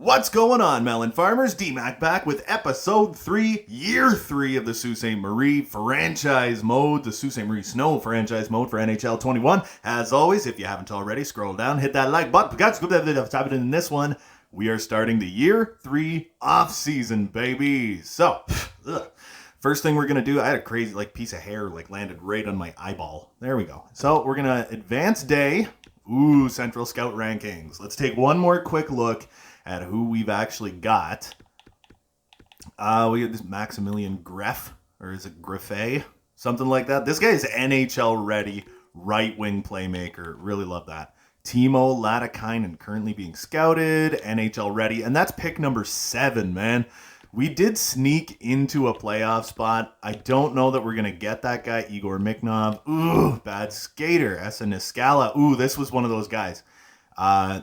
What's going on, melon farmers? D-Mac back with episode 3, year 3 of the Sault Ste. Marie franchise mode, the Sault Ste. Marie Snow franchise mode for NHL 21. As always, if you haven't already, scroll down, hit that like button. In this one, we are starting the year 3 off-season, baby. So, first thing we're going to do, I had a crazy piece of hair landed right on my eyeball. There we go. So, we're going to advance day. Ooh, Central Scout rankings. Let's take one more quick look at who we've actually got. We got this Maximilian Greff, or is it Greffet? Something like that. This guy is NHL ready, right-wing playmaker. Really love that. Timo Latikainen currently being scouted, NHL ready, and that's pick number 7, man. We did sneak into a playoff spot. I don't know that we're going to get that guy, Igor Mikhnov. Ooh, bad skater. Esa Niskala. Ooh, this was one of those guys.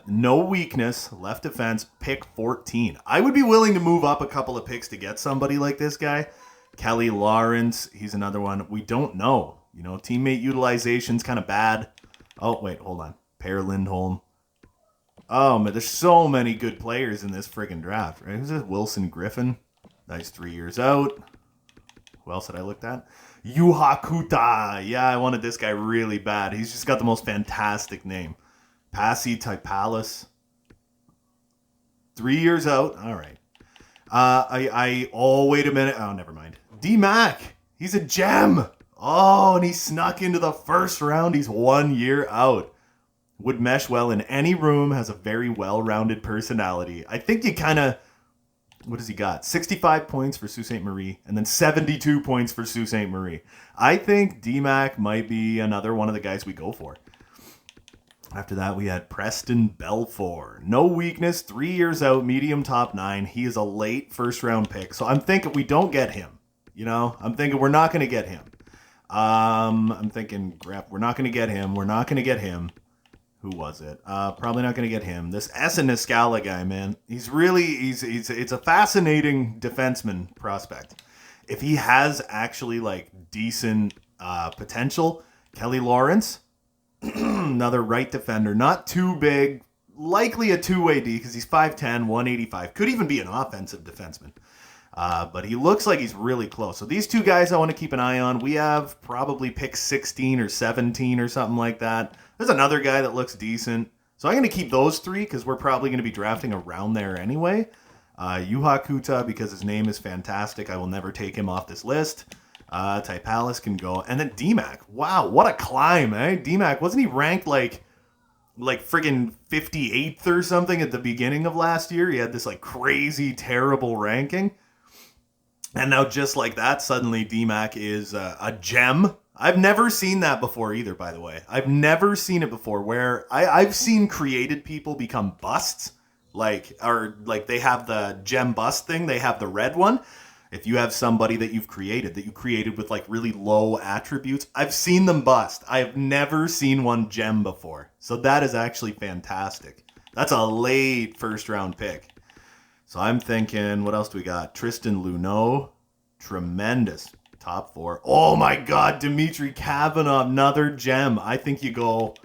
No weakness, left defense, pick 14. I would be willing to move up a couple of picks to get somebody like this guy. Kelly Lawrence, he's another one. We don't know. Teammate utilization's kind of bad. Oh, wait, hold on. Per Lindholm. Oh, man, there's so many good players in this friggin' draft, right? Who's this? Wilson Griffin. Nice 3 years out. Who else did I look at? Juha Kuta. Yeah, I wanted this guy really bad. He's just got the most fantastic name. Pasi Taipalis. 3 years out. All right. Oh, wait a minute. Oh, never mind. D-Mac. He's a gem. Oh, and he snuck into the first round. He's 1 year out. Would mesh well in any room. Has a very well-rounded personality. I think you kind of... What does he got? 65 points for Sault Ste. Marie, and then 72 points for Sault Ste. Marie. I think D-Mac might be another one of the guys we go for. After that, we had Preston Belfour. No weakness, 3 years out, medium top 9. He is a late first-round pick, so I'm thinking we don't get him. I'm thinking we're not going to get him. I'm thinking, crap, we're not going to get him. We're not going to get him. Who was it? Probably not going to get him. This Esa Niskala guy, man. He's it's a fascinating defenseman prospect. If he has actually decent potential, Kelly Lawrence, another right defender, not too big, likely a two-way D because he's 5'10", 185. Could even be an offensive defenseman. But he looks like he's really close. So these two guys I want to keep an eye on. We have probably pick 16 or 17 or something like that. There's another guy that looks decent. So I'm going to keep those 3 because we're probably going to be drafting around there anyway. Juha Kuta, because his name is fantastic. I will never take him off this list. Taipalis can go. And then D-Mac. Wow, what a climb, eh? D-Mac, wasn't he ranked like friggin' 58th or something at the beginning of last year? He had this crazy, terrible ranking. And now just like that, suddenly D-Mac is a gem. I've never seen that before either, by the way. I've never seen it before where I've seen created people become busts. They have the gem bust thing. They have the red one. If you have somebody that you created with really low attributes, I've seen them bust. I have never seen one gem before. So that is actually fantastic. That's a late first round pick. So I'm thinking, what else do we got? Tristan Luneau, tremendous. Top 4. Oh my God, Dmitry Kavanagh, another gem. I think you go,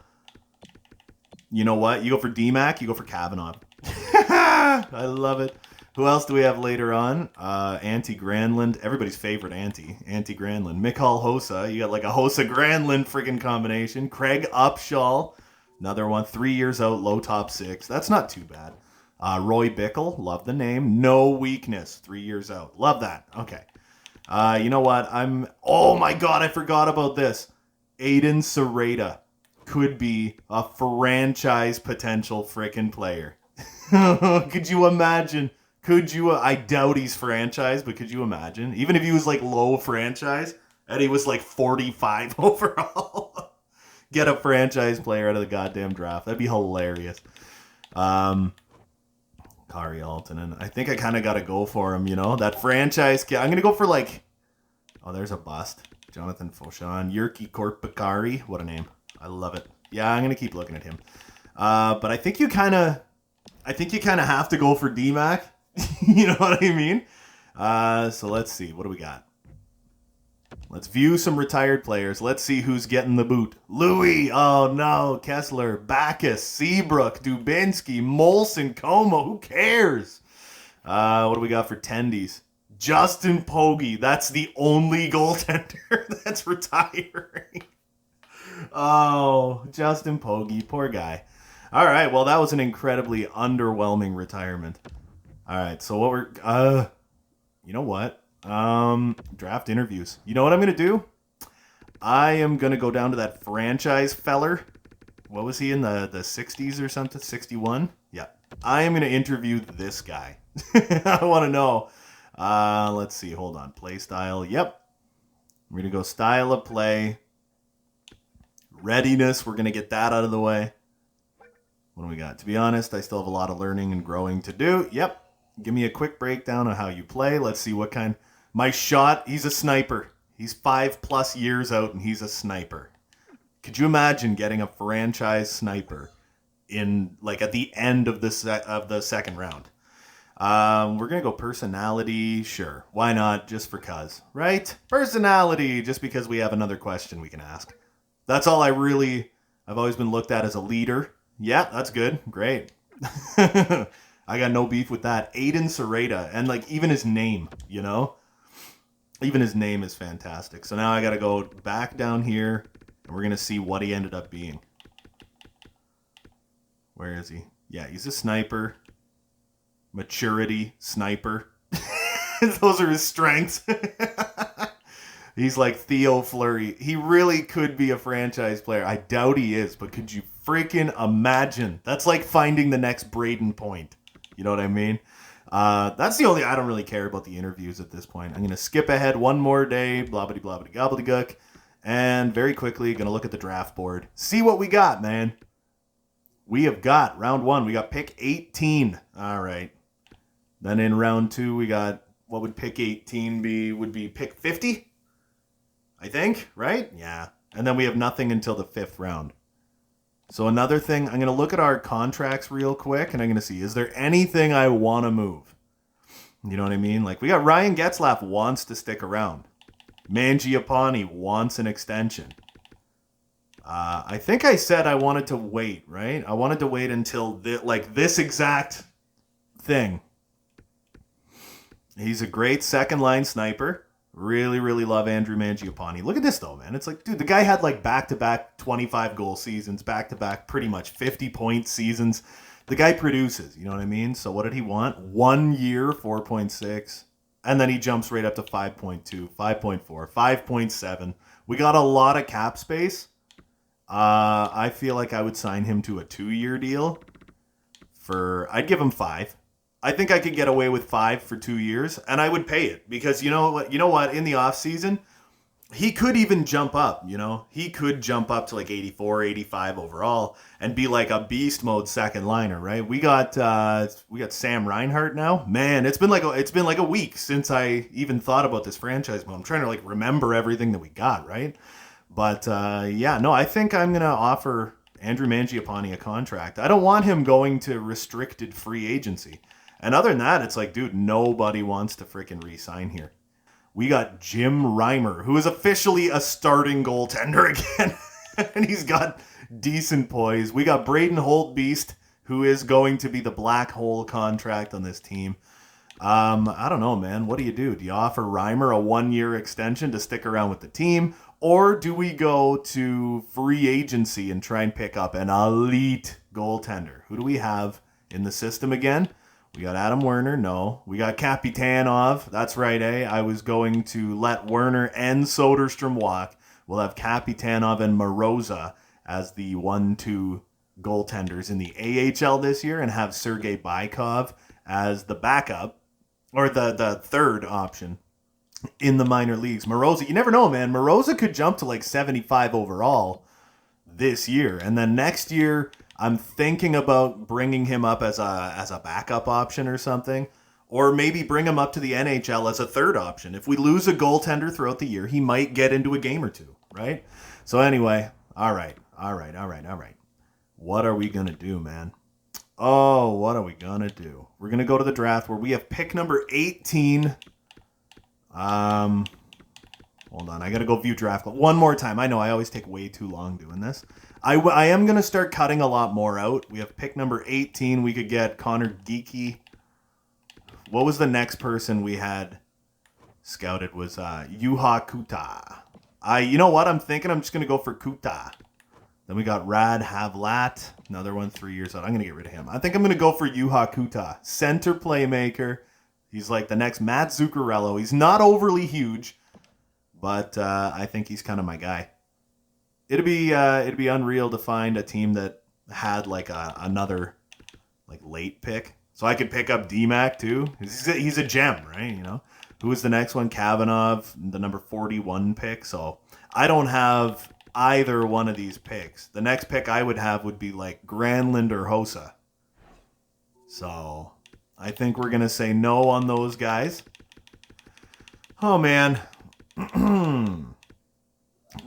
you know what? You go for D-Mac, you go for Kavanagh. I love it. Who else do we have later on? Antti Granlund, everybody's favorite Antti Granlund. Mikhail Hossa, you got a Hossa-Granlund friggin' combination. Craig Upshaw, another one, 3 years out, low top 6. That's not too bad. Roy Bickle, love the name. No weakness, 3 years out. Love that. Okay. You know what? Oh my God, I forgot about this. Aiden Sereda could be a franchise potential frickin' player. Could you imagine? I doubt he's franchise, but could you imagine? Even if he was low franchise and he was 45 overall. Get a franchise player out of the goddamn draft. That'd be hilarious. Kari Aaltonen. I think I kind of got to go for him, that franchise kid. I'm going to go for oh, there's a bust. Jonathan Fauchon. Jyrki Korpikari. What a name. I love it. Yeah, I'm going to keep looking at him. But I think you kind of have to go for D-Mac. You know what I mean? So let's see. What do we got? Let's view some retired players. Let's see who's getting the boot. Louis. Oh, no. Kessler. Backus. Seabrook. Dubinsky. Molson. Como. Who cares? What do we got for tendies? Justin Pogge. That's the only goaltender that's retiring. Oh, Justin Pogge. Poor guy. All right. Well, that was an incredibly underwhelming retirement. All right. So what we're... you know what? Draft interviews. You know what I'm going to do? I am going to go down to that franchise feller. What was he in the 60s or something? 61? Yeah. I am going to interview this guy. I want to know. Let's see. Hold on. Play style. Yep. We're going to go style of play. Readiness. We're going to get that out of the way. What do we got? To be honest, I still have a lot of learning and growing to do. Yep. Give me a quick breakdown of how you play. Let's see what kind. My shot, he's a sniper. He's 5+ years out and he's a sniper. Could you imagine getting a franchise sniper in like at the end of the second round? We're going to go personality. Sure. Why not? Just for cuz, right? Personality, just because we have another question we can ask. That's all I've always been looked at as a leader. Yeah, that's good. Great. I got no beef with that. Aiden Serrata. And like even his name, you know? Even his name is fantastic. So now I got to go back down here and we're going to see what he ended up being. Where is he? Yeah, he's a sniper. Maturity, sniper. Those are his strengths. He's like Theo Fleury. He really could be a franchise player. I doubt he is, but could you freaking imagine? That's like finding the next Braden Point. You know what I mean? That's the only... I don't really care about the interviews at this point. I'm going to skip ahead one more day. Blobbity blobbity gobbledygook. And very quickly, going to look at the draft board. See what we got, man. We have got round 1. We got pick 18. All right. Then in round 2, we got... What would pick 18 be? Would be pick 50? I think, right? Yeah. And then we have nothing until the 5th round. So another thing, I'm going to look at our contracts real quick, and I'm going to see, is there anything I want to move? You know what I mean? Like, we got Ryan Getzlaf wants to stick around. Mangiapane wants an extension. I think I said I wanted to wait, right? I wanted to wait until, this exact thing. He's a great second-line sniper. Really, really love Andrew Mangiapane. Look at this, though, man. It's like, dude, the guy had, like, back-to-back 25-goal seasons, back-to-back pretty much 50-point seasons. The guy produces, you know what I mean? So what did he want? 1 year, 4.6. And then he jumps right up to 5.2, 5.4, 5.7. We got a lot of cap space. I feel like I would sign him to a 2-year deal I'd give him 5. I think I could get away with 5 for 2 years, and I would pay it because you know what? In the offseason, he could even jump up, you know? He could jump up to like 84, 85 overall and be like a beast mode second liner, right? We got Sam Reinhart now. Man, it's been like a week since I even thought about this franchise mode. I'm trying to like remember everything that we got, right? But I think I'm going to offer Andrew Mangiapane a contract. I don't want him going to restricted free agency. And other than that, it's like, dude, nobody wants to freaking re-sign here. We got Jim Reimer, who is officially a starting goaltender again. And he's got decent poise. We got Braden Holtbeast, who is going to be the black hole contract on this team. I don't know, man. What do? Do you offer Reimer a 1-year extension to stick around with the team? Or do we go to free agency and try and pick up an elite goaltender? Who do we have in the system again? We got Adam Werner, no. We got Kapitanov, that's right, eh? I was going to let Werner and Soderstrom walk. We'll have Kapitanov and Moroza as the 1-2 goaltenders in the AHL this year and have Sergei Bykov as the backup, or the third option in the minor leagues. Moroza, you never know, man. Moroza could jump to like 75 overall this year. And then next year, I'm thinking about bringing him up as a backup option or something. Or maybe bring him up to the NHL as a third option. If we lose a goaltender throughout the year, he might get into a game or two, right? So anyway, all right. What are we going to do, man? Oh, what are we going to do? We're going to go to the draft where we have pick number 18. What Hold on, I gotta go view draft one more time. I know I always take way too long doing this. I am gonna start cutting a lot more out. We have pick number 18. We could get Connor Geeky. What was the next person we had scouted? Was Yuha Kuta. You know what? I'm thinking I'm just gonna go for Kuta. Then we got Rad Havlat, another one 3 years out. I'm gonna get rid of him. I think I'm gonna go for Yuha Kuta, center playmaker. He's like the next Matt Zuccarello. He's not overly huge, but I think he's kind of my guy. It'd be unreal to find a team that had like another like late pick, so I could pick up D-Mac too. He's a gem, right? You know, who was the next one? Kavanagh, the number 41 pick. So I don't have either one of these picks. The next pick I would have would be like Granlund or Hossa. So I think we're gonna say no on those guys. Oh man.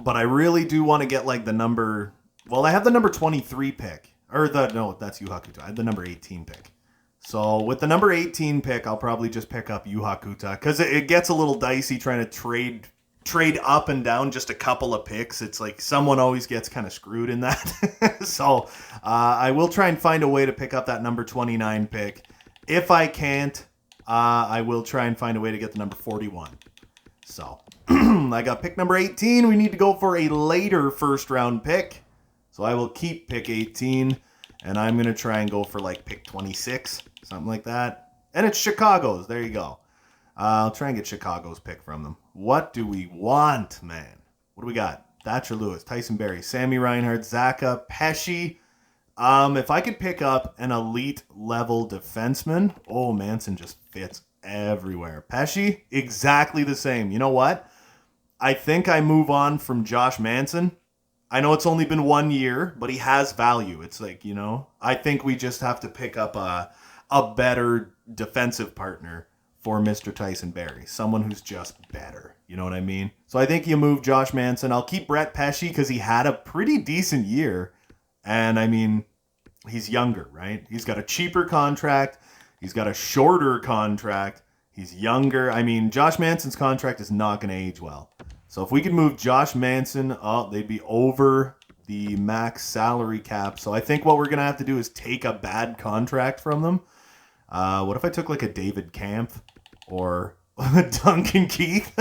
But I really do want to get like the number. Well, I have the number 23 pick. That's Yuha Kuta. I have the number 18 pick. So with the number 18 pick, I'll probably just pick up Yuha Kuta because it gets a little dicey trying to trade up and down just a couple of picks. It's like someone always gets kind of screwed in that. So I will try and find a way to pick up that number 29 pick. If I can't, I will try and find a way to get the number 41. So I got pick number 18. We need to go for a later first round pick. So I will keep pick 18, and I'm going to try and go for like pick 26, something like that. And it's Chicago's. There you go. I'll try and get Chicago's pick from them. What do we want, man? What do we got? Thatcher Lewis, Tyson Barrie, Sammy Reinhart, Zaka, Pesci. If I could pick up an elite level defenseman, Manson just fits everywhere. Pesci, exactly the same. You know what? I think I move on from Josh Manson. I know it's only been 1 year, but he has value. It's like, you know, I think we just have to pick up a better defensive partner for Mr. Tyson Barrie. Someone who's just better. You know what I mean? So I think you move Josh Manson. I'll keep Brett Pesci because he had a pretty decent year. And I mean, he's younger, right? He's got a cheaper contract. He's got a shorter contract. He's younger. I mean, Josh Manson's contract is not going to age well. So if we could move Josh Manson, they'd be over the max salary cap. So I think what we're going to have to do is take a bad contract from them. What if I took like a David Kampf or Duncan Keith?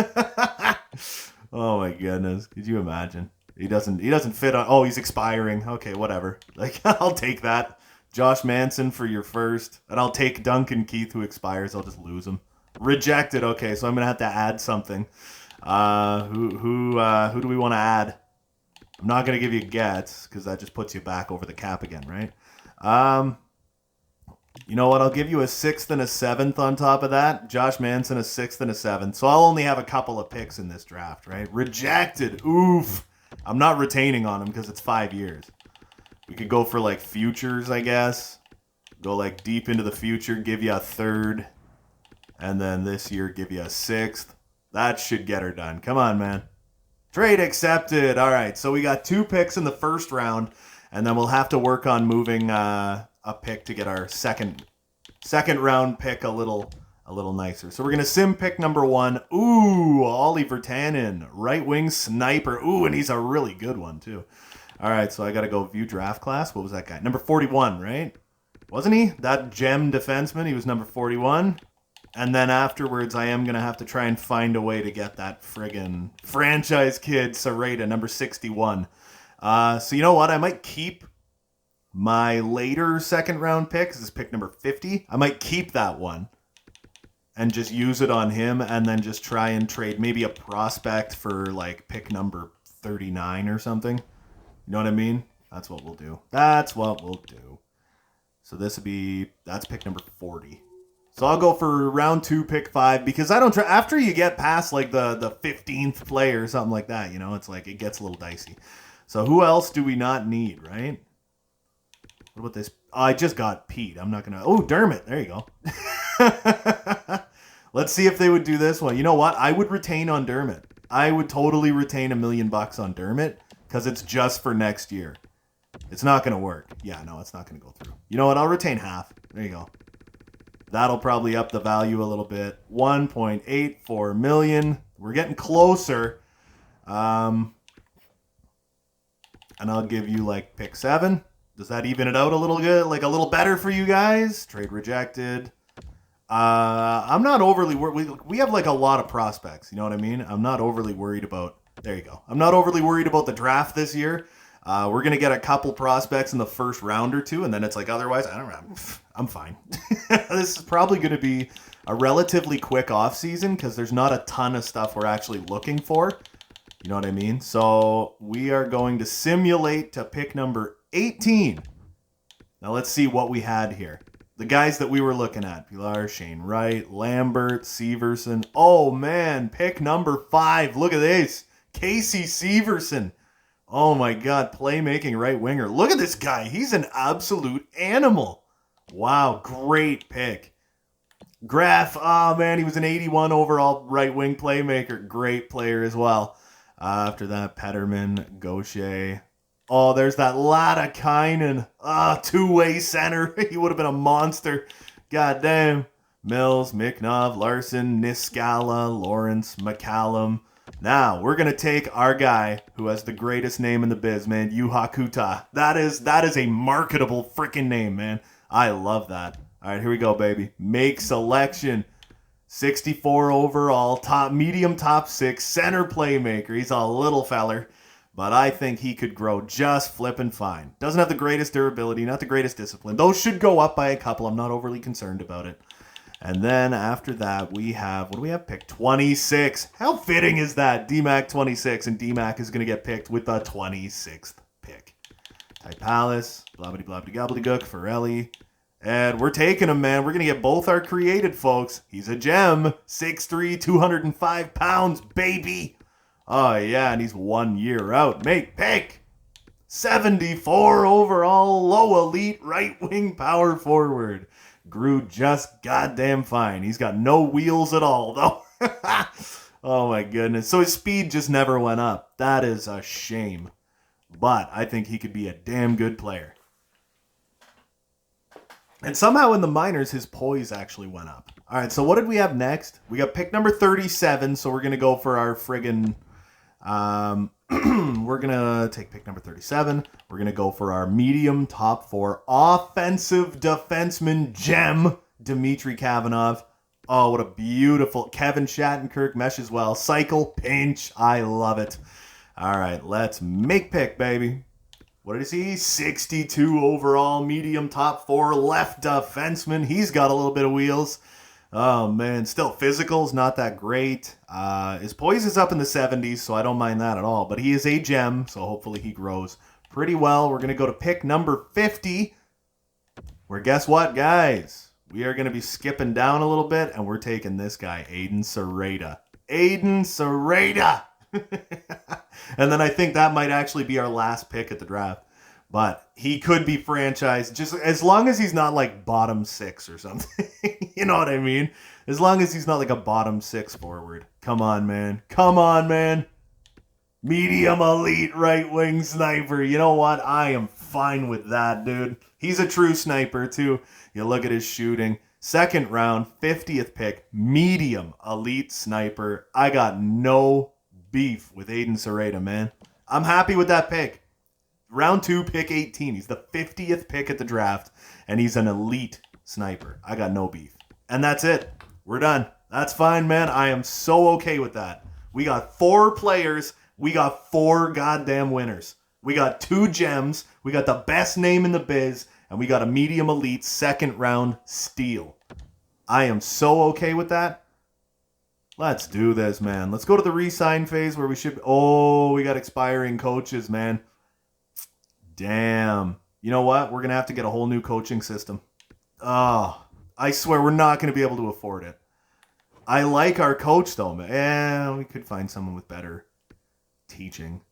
Oh my goodness. Could you imagine? He doesn't fit on. He's expiring. Okay, whatever. Like, I'll take that. Josh Manson for your first. And I'll take Duncan Keith who expires. I'll just lose him. Rejected. Okay, so I'm going to have to add something. Who do we want to add? I'm not going to give you Getz because that just puts you back over the cap again, right? You know what? I'll give you a 6th and a 7th on top of that. Josh Manson, a 6th and a 7th. So I'll only have a couple of picks in this draft, right? Rejected. Oof. I'm not retaining on him because it's 5 years. We could go for like futures, I guess. Go like deep into the future, give you a 3rd. And then this year, give you a 6th. That should get her done. Come on, man. Trade accepted. All right, so we got 2 picks in the first round, and then we'll have to work on moving a pick to get our second round pick a little nicer. So we're gonna sim pick number 1. Ooh, Ollie Virtanen, right wing sniper. Ooh, and he's a really good one too. All right, so I gotta go view draft class. What was that guy? Number 41, right? Wasn't he that gem defenseman? He was number 41. And then afterwards, I am going to have to try and find a way to get that friggin' franchise kid, Sarita, number 61. So you know what? I might keep my later second round pick. This is pick number 50. I might keep that one and just use it on him and then just try and trade maybe a prospect for like pick number 39 or something. You know what I mean? That's what we'll do. So that's pick number 40. So I'll go for round 2, pick 5, because I don't try after you get past like the 15th play or something like that, you know, it's like it gets a little dicey. So who else do we not need, right? What about this? I just got Pete. I'm not going to... Dermott. There you go. Let's see if they would do this one. You know what? I would retain on Dermott. I would totally retain $1 million on Dermott because it's just for next year. It's not going to work. Yeah, no, it's not going to go through. You know what? I'll retain half. There you go. That'll probably up the value a little bit. $1.84 million. We're getting closer. And I'll give you like pick 7. Does that even it out a little good? Like a little better for you guys? Trade rejected. I'm not overly worried. We have like a lot of prospects. You know what I mean? I'm not overly worried about. There you go. I'm not overly worried about the draft this year. We're gonna get a couple prospects in the first round or two, and then it's like otherwise, I don't know. I'm fine. This is probably gonna be a relatively quick off season because there's not a ton of stuff we're actually looking for. You know what I mean? So we are going to simulate to pick number 18. Now let's see what we had here. The guys that we were looking at. Pilar, Shane Wright, Lambert, Severson. Oh, man. Pick number 5. Look at this. Casey Severson. Oh, my God. Playmaking right winger. Look at this guy. He's an absolute animal. Wow. Great pick. Graf. Oh, man. He was an 81 overall right wing playmaker. Great player as well. After that, Petterman, Gaucher. Oh, there's that Latakainen. Two-way center. He would have been a monster. God damn. Mills, Miknov, Larson, Niskala, Lawrence, McCallum. Now, we're going to take our guy who has the greatest name in the biz, man. Juha Kuta. That is a marketable freaking name, man. I love that. All right, here we go, baby. Make selection. 64 overall, medium top 6, center playmaker. He's a little feller. But I think he could grow just flippin' fine. Doesn't have the greatest durability, not the greatest discipline. Those should go up by a couple. I'm not overly concerned about it. And then after that, we have, what do we have? Pick 26. How fitting is that? DMAC 26, and DMAC is going to get picked with the 26th pick. Ty Palace, blobbity gobbledygook, Forelli. And we're taking him, man. We're going to get both our created folks. He's a gem. 6'3", 205 pounds, baby. Oh, yeah, and he's 1 year out. Make pick. 74 overall, low elite, right wing power forward. Grew just goddamn fine. He's got no wheels at all, though. Oh, my goodness. So his speed just never went up. That is a shame. But I think he could be a damn good player. And somehow in the minors, his poise actually went up. All right, so what did we have next? We got pick number 37, so we're going to go for our friggin'... we're going to take pick number 37. We're going to go for our medium top 4 offensive defenseman gem, Dmitry Kavanov. Oh, what a beautiful... Kevin Shattenkirk meshes well. Cycle, pinch. I love it. All right, let's make pick, baby. What is he? 62 overall, medium top 4, left defenseman. He's got a little bit of wheels. Oh, man. Still, physical's not that great. His poise is up in the 70s, so I don't mind that at all. But he is a gem, so hopefully he grows pretty well. We're going to go to pick number 50. Where guess what, guys? We are going to be skipping down a little bit, and we're taking this guy, Aiden Sereda. Aiden Sereda! And then I think that might actually be our last pick at the draft. But he could be franchised just as long as he's not like bottom 6 or something. You know what I mean? As long as he's not like a bottom 6 forward. Come on, man. Come on, man. Medium elite right wing sniper. You know what? I am fine with that, dude. He's a true sniper, too. You look at his shooting. Second round, 50th pick. Medium elite sniper. I got no beef with Aiden Sereda, man. I'm happy with that pick. Round 2, pick 18. He's the 50th pick at the draft, and he's an elite sniper. I got no beef. And that's it. We're done. That's fine, man. I am so okay with that. We got 4 players. We got 4 goddamn winners. We got 2 gems. We got the best name in the biz, and we got a medium elite second round steal. I am so okay with that. Let's do this, man. Let's go to the re-sign phase where we should... Oh, we got expiring coaches, man. Damn. You know what? We're going to have to get a whole new coaching system. Oh, I swear we're not going to be able to afford it. I like our coach, though, man. We could find someone with better teaching.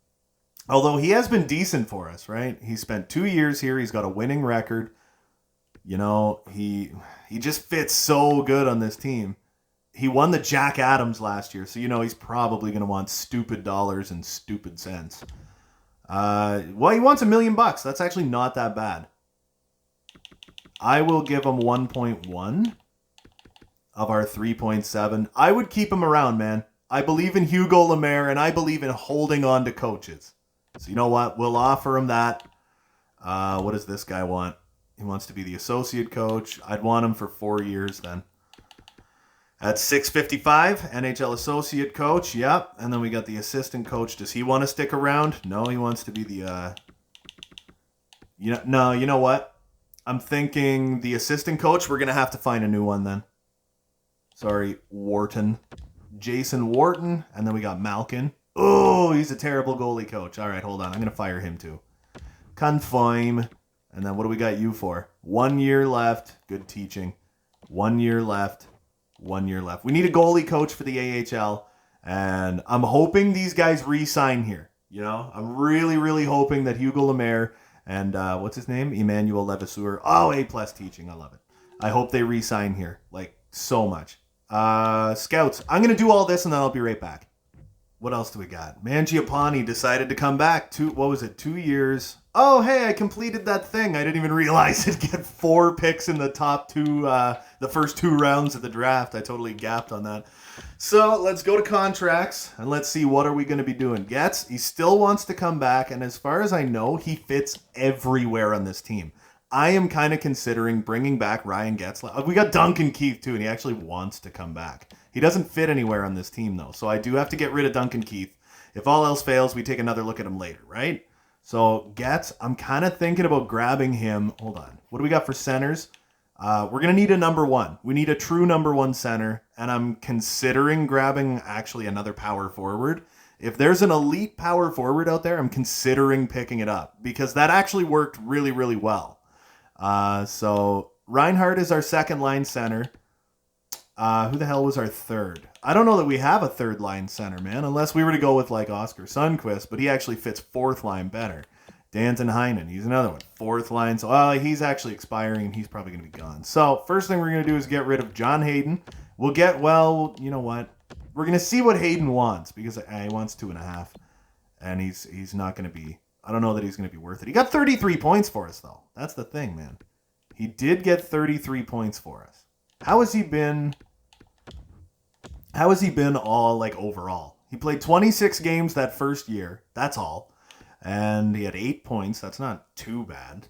Although he has been decent for us, right? He spent 2 years here. He's got a winning record. You know, he just fits so good on this team. He won the Jack Adams last year, so you know he's probably going to want stupid dollars and stupid cents. Well, he wants $1 million. That's actually not that bad. I will give him 1.1 of our 3.7. I would keep him around, man. I believe in Hugo Lemaire, and I believe in holding on to coaches. So you know what? We'll offer him that. What does this guy want? He wants to be the associate coach. I'd want him for 4 years then. At $655, NHL associate coach. Yep. And then we got the assistant coach. Does he want to stick around? No, he wants to be the... you know what? I'm thinking the assistant coach, we're going to have to find a new one then. Sorry, Wharton. Jason Wharton. And then we got Malkin. Oh, he's a terrible goalie coach. All right, hold on. I'm going to fire him too. Confirm. And then what do we got you for? 1 year left. Good teaching. 1 year left. 1 year left. We need a goalie coach for the AHL. And I'm hoping these guys re-sign here. You know, I'm really, really hoping that Hugo Lemaire and what's his name? Emmanuel Levasseur. Oh, A+ teaching. I love it. I hope they re-sign here. Like, so much. Scouts. I'm going to do all this and then I'll be right back. What else do we got? Mangiapane decided to come back. 2 years. Oh, hey, I completed that thing. I didn't even realize it'd get 4 picks in the top 2, the first 2 rounds of the draft. I totally gapped on that. So let's go to contracts and let's see what are we going to be doing. Getz, he still wants to come back. And as far as I know, he fits everywhere on this team. I am kind of considering bringing back Ryan Getzlaf. We got Duncan Keith too, and he actually wants to come back. He doesn't fit anywhere on this team, though, so I do have to get rid of Duncan Keith. If all else fails, we take another look at him later, right? So, Getz, I'm kind of thinking about grabbing him. Hold on. What do we got for centers? We're going to need a number 1. We need a true number 1 center, and I'm considering grabbing actually another power forward. If there's an elite power forward out there, I'm considering picking it up because that actually worked really, really well. So, Reinhardt is our second line center. Who the hell was our third? I don't know that we have a third line center, man, unless we were to go with like Oscar Sundqvist, but he actually fits fourth line better. Danton Heinen, he's another one. Fourth line. So he's actually expiring and he's probably going to be gone. So first thing we're going to do is get rid of John Hayden. You know what? We're going to see what Hayden wants because he wants 2.5. And he's not going to be, I don't know that he's going to be worth it. He got 33 points for us though. That's the thing, man. He did get 33 points for us. How has he been all like overall? He played 26 games that first year. That's all. And he had 8 points. That's not too bad.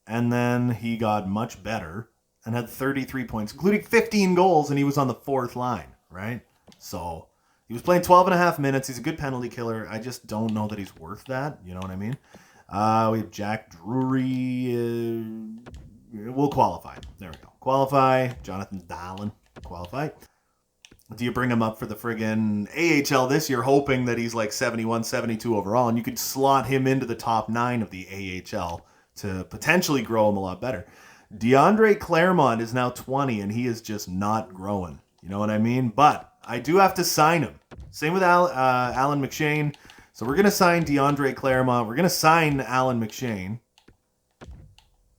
And then he got much better and had 33 points, including 15 goals, and he was on the fourth line, right? So he was playing 12.5 minutes. He's a good penalty killer. I just don't know that he's worth that. You know what I mean? We have Jack Drury. We'll qualify. There we go. Qualify. Jonathan Dahlen. Qualify. Do you bring him up for the friggin' AHL this year, hoping that he's like 71, 72 overall, and you could slot him into the top 9 of the AHL to potentially grow him a lot better. DeAndre Claremont is now 20, and he is just not growing. You know what I mean? But I do have to sign him. Same with Alan McShane. So we're going to sign DeAndre Claremont. We're going to sign Alan McShane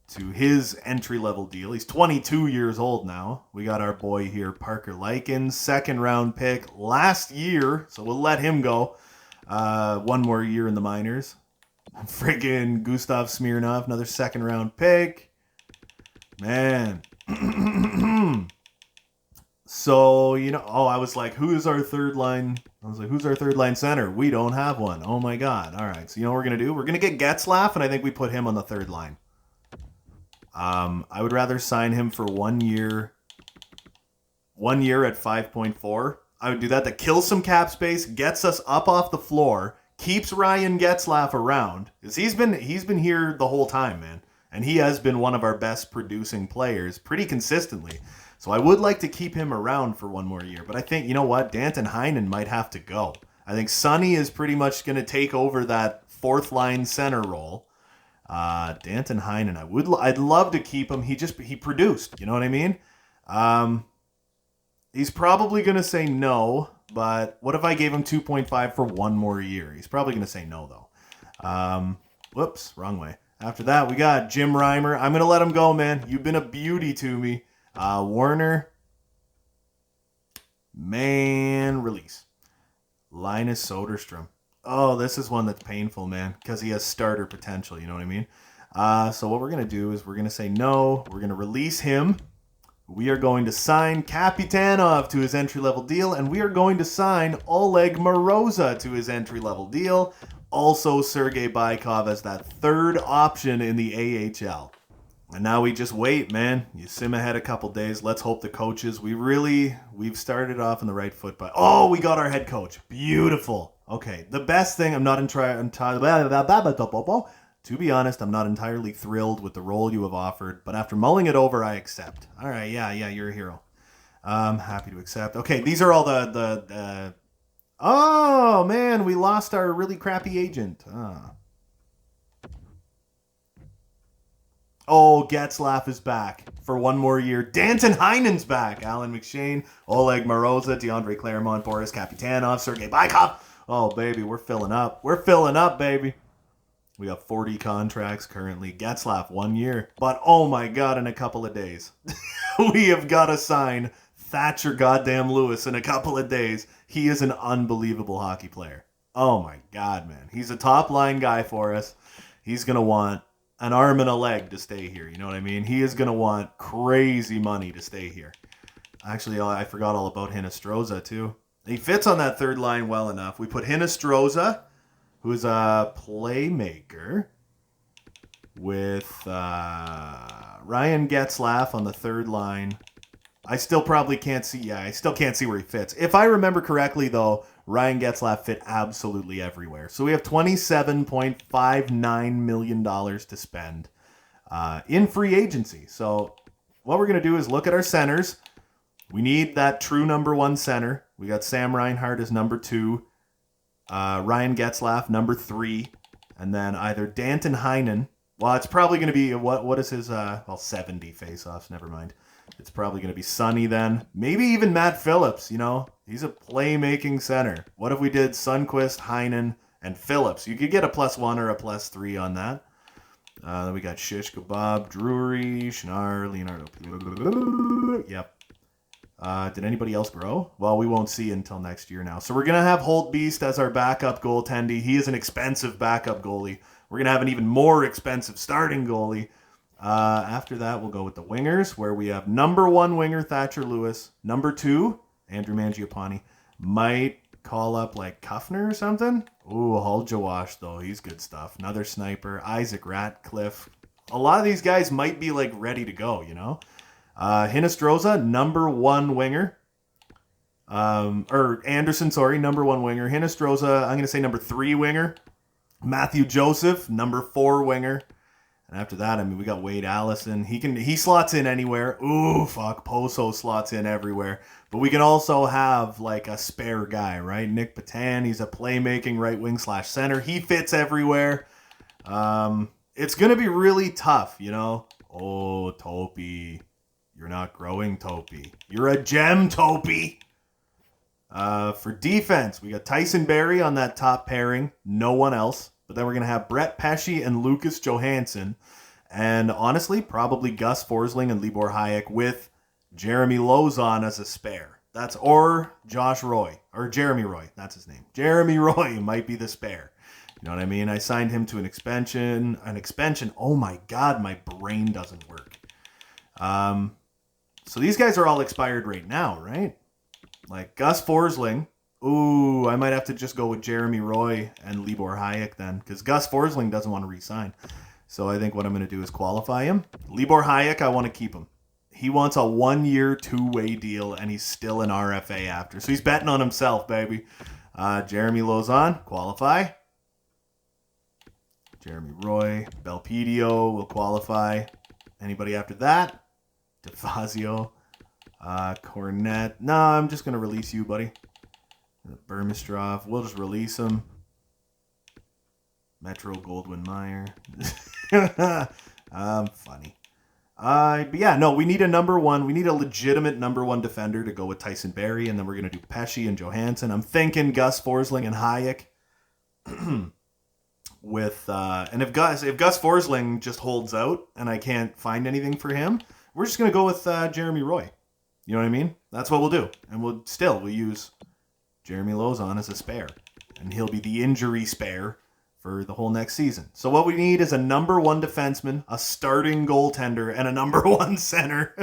to his entry-level deal. He's 22 years old now. We got our boy here, Parker Likens, second-round pick last year, so we'll let him go. 1 more year in the minors. Friggin' Gustav Smirnov, another second-round pick. Man. So, I was like, who's our third line? Who's our third line center? We don't have one. Oh, my God. All right, so you know what we're going to do? We're going to get Getzlaf, and I think we put him on the third line. I would rather sign him for 1 year. 1 year at 5.4. I would do that. That kills some cap space, gets us up off the floor, keeps Ryan Getzlaf around. Because he's been here the whole time, man. And he has been one of our best producing players pretty consistently. So I would like to keep him around for 1 more year. But I think, you know what? Danton Heinen might have to go. I think Sonny is pretty much going to take over that fourth line center role. Danton Heinen, I'd love to keep him. He produced, you know what I mean? He's probably going to say no, but what if I gave him 2.5 for 1 more year? He's probably going to say no, though. Whoops, wrong way. After that, we got Jim Reimer. I'm going to let him go, man. You've been a beauty to me. Warner. Man, release. Linus Soderstrom. Oh, this is one that's painful, man, because he has starter potential, you know what I mean? So what we're going to do is we're going to say no. We're going to release him. We are going to sign Kapitanov to his entry-level deal, and we are going to sign Oleg Moroza to his entry-level deal. Also, Sergei Bykov as that third option in the AHL. And now we just wait, man. You sim ahead a couple days. Let's hope the coaches, we've started off on the right foot. But we got our head coach. Beautiful. Okay, the best thing, to be honest, I'm not entirely thrilled with the role you have offered, but after mulling it over, I accept. All right, yeah, you're a hero. I'm happy to accept. Okay, these are all the oh, man, we lost our really crappy agent. Oh, Getzlaf is back for one more year. Danton Heinen's back. Alan McShane, Oleg Moroza, DeAndre Claremont, Boris Kapitanov, Sergei Bykov. Oh, baby, we're filling up. We're filling up, baby. We got 40 contracts currently. Getzlaf, 1 year. But, oh my God, in a couple of days. We have got to sign Thatcher goddamn Lewis in a couple of days. He is an unbelievable hockey player. Oh my God, man. He's a top-line guy for us. He's going to want an arm and a leg to stay here. You know what I mean? He is going to want crazy money to stay here. Actually, I forgot all about Hinostroza, too. He fits on that third line well enough. We put Hinostroza, who's a playmaker, with Ryan Getzlaf on the third line. I still probably can't see. Yeah, I still can't see where he fits. If I remember correctly, though, Ryan Getzlaf fit absolutely everywhere. So we have $27.59 million to spend in free agency. So what we're going to do is look at our centers. We need that true number one center. We got Sam Reinhart as number 2. Ryan Getzlaf, number 3, and then either Danton Heinen. Well, it's probably going to be, what is his, 70 face-offs, never mind. It's probably going to be Sonny then. Maybe even Matt Phillips, you know. He's a playmaking center. What if we did Sundqvist, Heinen, and Phillips? You could get a +1 or a +3 on that. Then we got Shish Kebab, Drury, Schnarr, Leonardo. Yep. Did anybody else grow? Well, we won't see until next year now. So we're going to have Holt Beast as our backup goaltender. He is an expensive backup goalie. We're going to have an even more expensive starting goalie. After that, we'll go with the wingers, where we have number 1 winger, Thatcher Lewis. Number 2, Andrew Mangiapane. Might call up like Kuffner or something. Ooh, Hull Jawash, though. He's good stuff. Another sniper. Isaac Ratcliffe. A lot of these guys might be like ready to go, you know? Hinostroza, number 1 winger. Anderson, number 1 winger. Hinostroza, I'm going to say number 3 winger. Matthew Joseph, number 4 winger. And after that, I mean, we got Wade Allison. He slots in anywhere. Ooh, fuck, Poso slots in everywhere. But we can also have like a spare guy, right? Nick Patan, he's a playmaking right wing / center. He fits everywhere. It's going to be really tough, you know? Oh, Topi. You're not growing, Topi. You're a gem, Topi. For defense, we got Tyson Barrie on that top pairing. No one else. But then we're going to have Brett Pesce and Lucas Johansson. And honestly, probably Gus Forsling and Libor Hayek with Jeremy Lozon as a spare. Or Josh Roy. Or Jeremy Roy. That's his name. Jeremy Roy might be the spare. You know what I mean? I signed him to an expansion. Oh my God, my brain doesn't work. So these guys are all expired right now, right? Like Gus Forsling. Ooh, I might have to just go with Jeremy Roy and Libor Hayek then, because Gus Forsling doesn't want to re-sign. So I think what I'm going to do is qualify him. Libor Hayek, I want to keep him. He wants a 1-year, 2-way deal, and he's still an RFA after. So he's betting on himself, baby. Jeremy Lozon, qualify. Jeremy Roy, Belpedio will qualify. Anybody after that? DeFazio, Cornette. No, I'm just going to release you, buddy. Burmistrov, we'll just release him. Metro Goldwyn Mayer. I'm funny. But yeah, no, we need a number 1. We need a legitimate number 1 defender to go with Tyson Barrie, and then we're going to do Pesce and Johansson. I'm thinking Gus Forsling and Hayek. And if Gus Forsling just holds out and I can't find anything for him, we're just going to go with Jeremy Roy. You know what I mean? That's what we'll do. And we'll use Jeremy Lozon as a spare. And he'll be the injury spare for the whole next season. So what we need is a number 1 defenseman, a starting goaltender, and a number 1 center.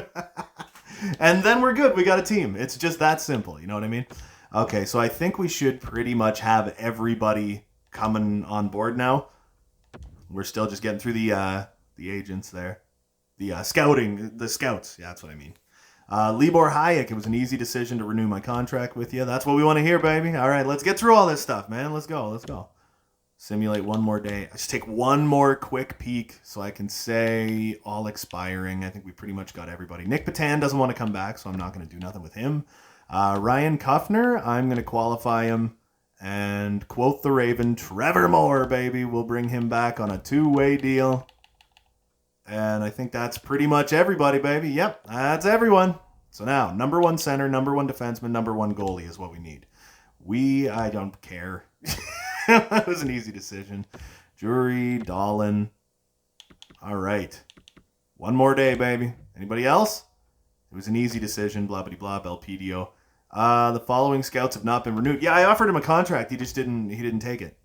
And then we're good. We got a team. It's just that simple. You know what I mean? Okay, so I think we should pretty much have everybody coming on board now. We're still just getting through the agents there. The scouting, the scouts. Yeah, that's what I mean. Libor Hayek, it was an easy decision to renew my contract with you. That's what we want to hear, baby. All right, let's get through all this stuff, man. Let's go. Simulate one more day. I just take one more quick peek so I can say all expiring. I think we pretty much got everybody. Nick Patan doesn't want to come back, so I'm not going to do nothing with him. Ryan Kuffner, I'm going to qualify him. And quote the Raven, Trevor Moore, baby. We'll bring him back on a 2-way deal. And I think that's pretty much everybody, baby. Yep, that's everyone. So now, number 1 center, number 1 defenseman, number 1 goalie is what we need. I don't care. That was an easy decision. Drury, Dolan. All right. One more day, baby. Anybody else? It was an easy decision, blah, blah, blah, Belpedio. The following scouts have not been renewed. Yeah, I offered him a contract. He didn't take it.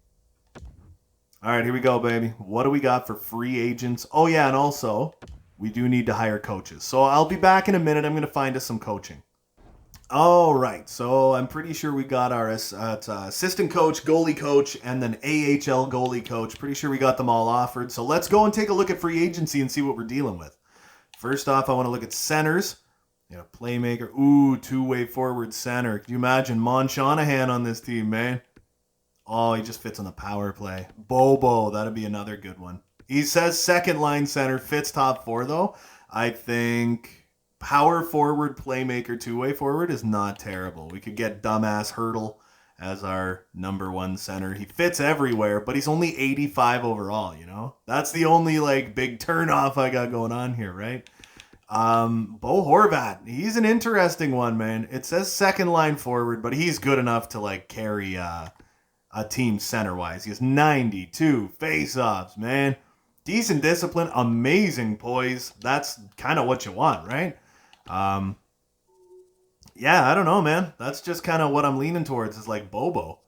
All right, here we go, baby. What do we got for free agents? Oh, yeah, and also, we do need to hire coaches. So I'll be back in a minute. I'm going to find us some coaching. All right, so I'm pretty sure we got our assistant coach, goalie coach, and then AHL goalie coach. Pretty sure we got them all offered. So let's go and take a look at free agency and see what we're dealing with. First off, I want to look at centers. You know, playmaker. Ooh, 2-way forward center. Can you imagine Mon Shanahan on this team, man? Oh, he just fits on the power play. Bobo, that'd be another good one. He says second line center, fits top 4 though. I think power forward, playmaker, 2-way forward is not terrible. We could get dumbass Hurdle as our number 1 center. He fits everywhere, but he's only 85 overall, you know? That's the only big turnoff I got going on here, right? Bo Horvat, he's an interesting one, man. It says second line forward, but he's good enough to carry a team center-wise. He has 92 face-offs, man. Decent discipline, amazing poise. That's kind of what you want, right? Yeah, I don't know, man. That's just kind of what I'm leaning towards is Bobo.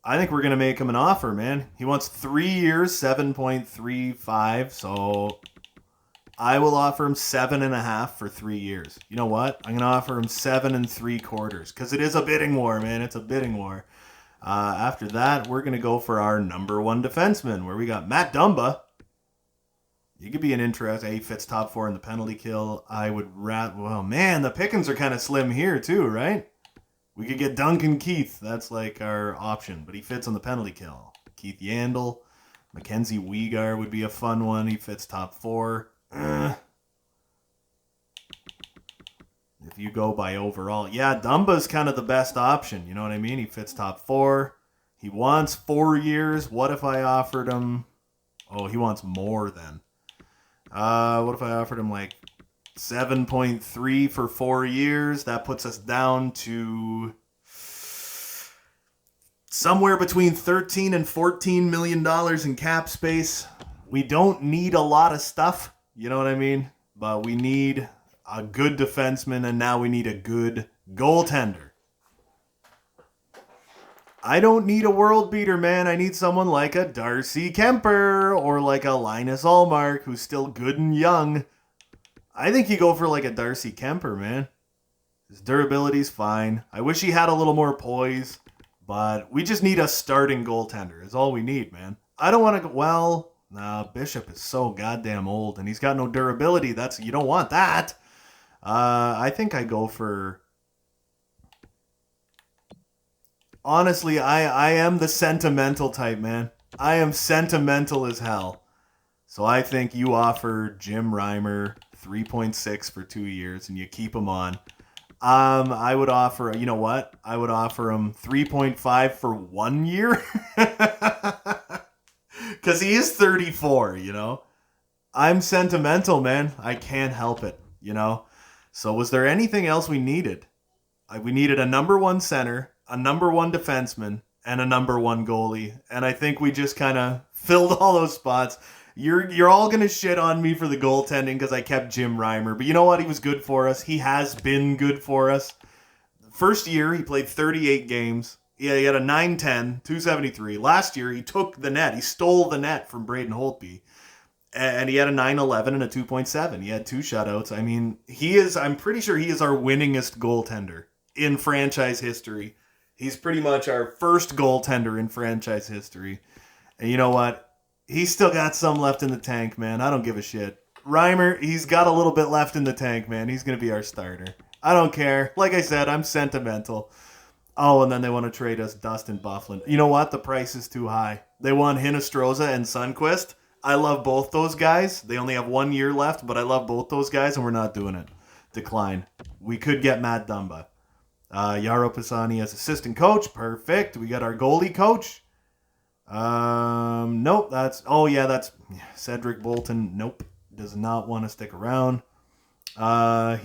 I think we're going to make him an offer, man. He wants 3 years, 7.35, so I will offer him 7.5 for 3 years. You know what? I'm going to offer him 7 3/4 because it is a bidding war, man. It's a bidding war. After that, we're going to go for our number 1 defenseman, where we got Matt Dumba. He could be an interesting. He fits top 4 in the penalty kill. Well, man, the pickings are kind of slim here, too, right? We could get Duncan Keith. That's our option, but he fits on the penalty kill. Keith Yandel. Mackenzie Weegar would be a fun one. He fits top 4. If you go by overall, yeah, Dumba's kind of the best option. You know what I mean? He fits top 4. He wants 4 years. What if I offered him? Oh, he wants more then. What if I offered him 7.3 for 4 years? That puts us down to somewhere between $13 and $14 million in cap space. We don't need a lot of stuff. You know what I mean? But we need a good defenseman, and now we need a good goaltender. I don't need a world beater, man. I need someone like a Darcy Kemper or a Linus Ullmark who's still good and young. I think you go for a Darcy Kemper, man. His durability's fine. I wish he had a little more poise, but we just need a starting goaltender is all we need, man. I don't want to go, Bishop is so goddamn old, and he's got no durability. You don't want that. I think I go for... Honestly, I am the sentimental type, man. I am sentimental as hell. So I think you offer Jim Reimer 3.6 for 2 years, and you keep him on. I would offer... You know what? I would offer him 3.5 for 1 year. Because he is 34, you know? I'm sentimental, man. I can't help it, you know? So was there anything else we needed? We needed a number 1 center, a number 1 defenseman, and a number 1 goalie. And I think we just kind of filled all those spots. You're all going to shit on me for the goaltending because I kept Jim Reimer. But you know what? He was good for us. He has been good for us. First year, he played 38 games. Yeah, he had a 910, 273. Last year, he took the net. He stole the net from Braden Holtby. And he had a 9.11 and a 2.7. He had 2 shutouts. I mean, I'm pretty sure he is our winningest goaltender in franchise history. He's pretty much our first goaltender in franchise history. And you know what? He's still got some left in the tank, man. I don't give a shit. Reimer, he's got a little bit left in the tank, man. He's going to be our starter. I don't care. Like I said, I'm sentimental. Oh, and then they want to trade us Dustin Byfuglien. You know what? The price is too high. They want Hinostroza and Sundqvist. I love both those guys. They only have 1 year left, but I love both those guys, and we're not doing it. Decline. We could get Matt Dumba. Yaro Pisani as assistant coach. Perfect. We got our goalie coach. Nope. That's Cedric Bolton. Nope. Does not want to stick around. What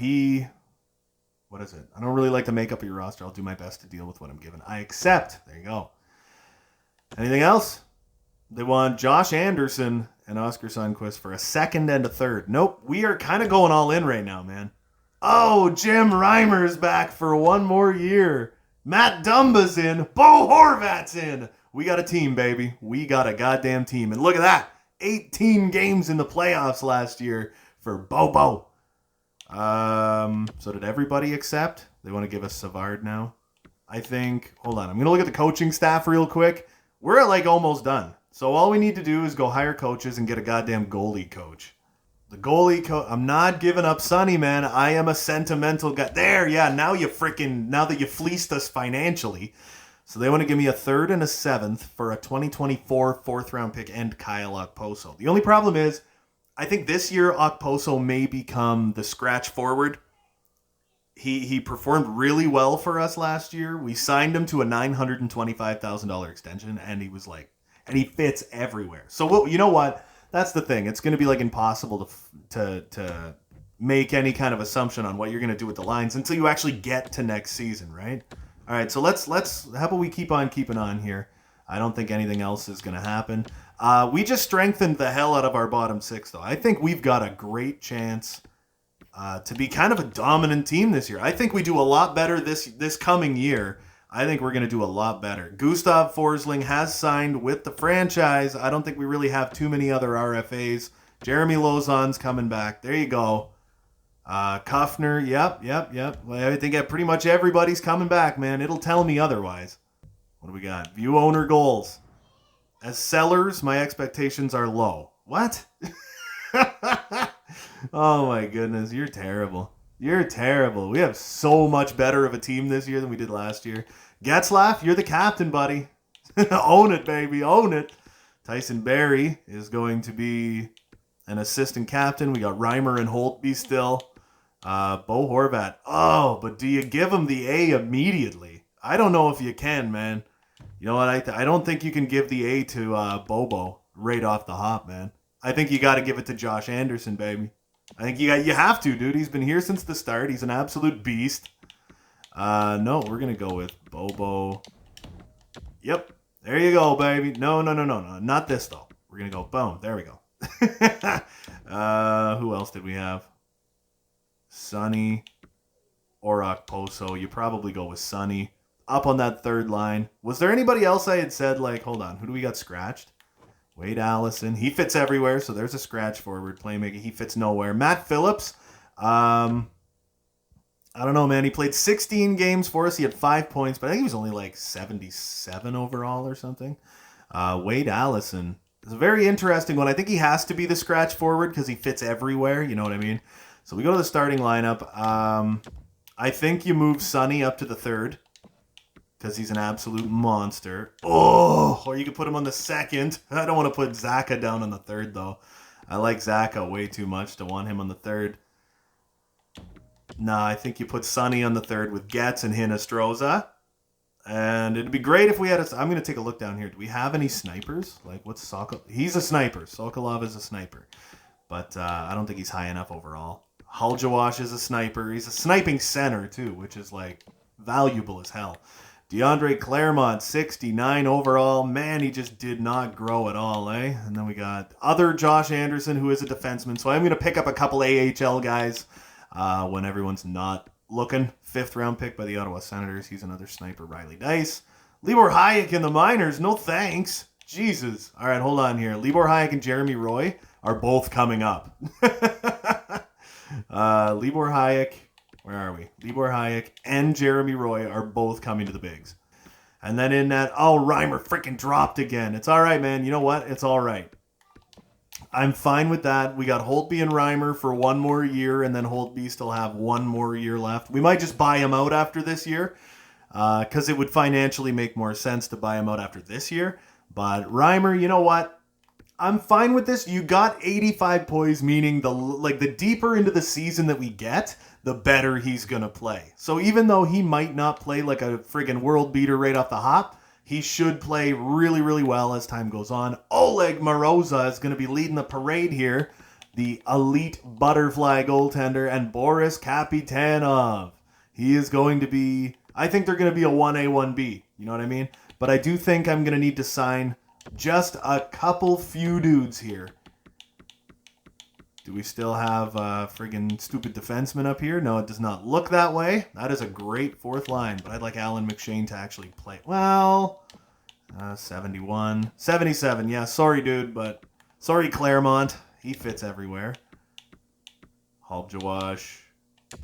is it? I don't really like to make up your roster. I'll do my best to deal with what I'm given. I accept. There you go. Anything else? They want Josh Anderson and Oscar Sundqvist for a second and a third. Nope. We are kind of going all in right now, man. Oh, Jim Reimer's back for 1 more year. Matt Dumba's in. Bo Horvat's in. We got a team, baby. We got a goddamn team. And look at that. 18 games in the playoffs last year for Bobo. So did everybody accept? They want to give us Savard now? I think. Hold on. I'm going to look at the coaching staff real quick. We're almost done. So all we need to do is go hire coaches and get a goddamn goalie coach. The goalie coach. I'm not giving up Sonny, man. I am a sentimental guy. There, yeah. Now that you fleeced us financially. So they want to give me a 3rd and a 7th for a 2024 4th round pick and Kyle Okposo. The only problem is, I think this year Okposo may become the scratch forward. He performed really well for us last year. We signed him to a $925,000 extension, and he fits everywhere. So you know what? That's the thing. It's going to be impossible to make any kind of assumption on what you're going to do with the lines until you actually get to next season, right? All right, so let's how about we keep on keeping on here? I don't think anything else is going to happen. We just strengthened the hell out of our bottom 6, though. I think we've got a great chance to be kind of a dominant team this year. I think we do a lot better this coming year. I think we're going to do a lot better. Gustav Forsling has signed with the franchise. I don't think we really have too many other RFAs. Jeremy Lauzon's coming back. There you go. Kuffner, yep. Well, I think pretty much everybody's coming back, man. It'll tell me otherwise. What do we got? View owner goals. As sellers, my expectations are low. What? Oh my goodness, you're terrible. You're terrible. We have so much better of a team this year than we did last year. Getzlaff, you're the captain, buddy. Own it, baby. Own it. Tyson Barrie is going to be an assistant captain. We got Reimer and Holtby still. Bo Horvat. Oh, but do you give him the A immediately? I don't know if you can, man. You know what? I don't think you can give the A to Bobo right off the hop, man. I think you got to give it to Josh Anderson, baby. I think you have to, dude. He's been here since the start. He's an absolute beast. No, we're going to go with Bobo. Yep. There you go, baby. No. Not this, though. We're going to go, boom. There we go. Who else did we have? Sonny or Okposo. You probably go with Sonny. Up on that 3rd line. Was there anybody else I had said, hold on, who do we got scratched? Wade Allison. He fits everywhere, so there's a scratch forward playmaker. He fits nowhere. Matt Phillips. I don't know, man. He played 16 games for us. He had 5 points, but I think he was only 77 overall or something. Wade Allison. It's a very interesting one. I think he has to be the scratch forward because he fits everywhere. You know what I mean? So we go to the starting lineup. I think you move Sonny up to the 3rd because he's an absolute monster. Oh, or you could put him on the 2nd. I don't want to put Zaka down on the 3rd, though. I like Zaka way too much to want him on the 3rd. Nah, I think you put Sonny on the 3rd with Getz and Hinostroza. And it'd be great if we had I'm going to take a look down here. Do we have any snipers? What's Sokolov? He's a sniper. Sokolov is a sniper. But I don't think he's high enough overall. Haljawash is a sniper. He's a sniping center, too, which is, valuable as hell. DeAndre Claremont, 69 overall. Man, he just did not grow at all, eh? And then we got other Josh Anderson, who is a defenseman. So I'm going to pick up a couple AHL guys when everyone's not looking. 5th round pick by the Ottawa Senators. He's another sniper, Riley Dice. Libor Hayek in the minors. No thanks. Jesus. All right, hold on here. Libor Hayek and Jeremy Roy are both coming up. Libor Hayek, where are we? Libor Hayek and Jeremy Roy are both coming to the bigs. And then in that, Reimer freaking dropped again. It's all right, man. You know what? It's all right. I'm fine with that. We got Holtby and Reimer for one more year, and then Holtby still have one more year left. We might just buy him out after this year, because it would financially make more sense to buy him out after this year. But Reimer, you know what? I'm fine with this. You got 85 poise, meaning the deeper into the season that we get, the better he's going to play. So even though he might not play like a friggin' world beater right off the hop, he should play really, really well as time goes on. Oleg Moroza is going to be leading the parade here. The elite butterfly goaltender. And Boris Kapitanov. He is going to be... I think they're going to be a 1A, 1B. You know what I mean? But I do think I'm going to need to sign just a couple few dudes here. Do we still have friggin' stupid defenseman up here? No, it does not look that way. That is a great fourth line, but I'd like Alan McShane to actually play. Well, 71. 77, yeah, sorry, dude, but sorry, Claremont. He fits everywhere. Halbjawash. Does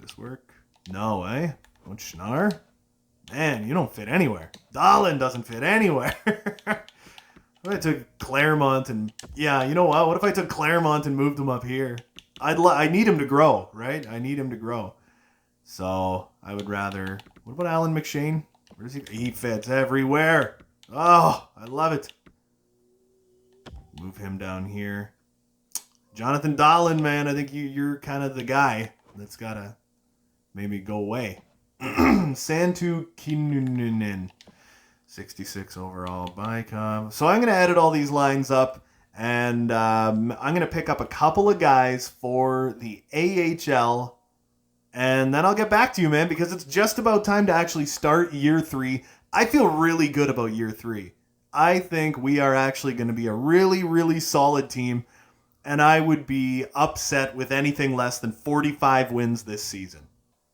this work? No, eh? Don't Schnarr? Man, you don't fit anywhere. Dahlin doesn't fit anywhere. What if I took Claremont and... Yeah, you know what? What if I took Claremont and moved him up here? I need him to grow, right? I need him to grow. So, I would rather... What about Alan McShane? Where does he... He fits everywhere. Oh, I love it. Move him down here. Jonathan Dahlin, man. I think you're kind of the guy that's got to maybe go away. Santu Kinnunen. 66 overall by Cobb. So I'm going to edit all these lines up, and I'm going to pick up a couple of guys for the AHL, and then I'll get back to you, man, because it's just about time to actually start year 3. I feel really good about year 3. I think we are actually going to be a really, really solid team, and I would be upset with anything less than 45 wins this season.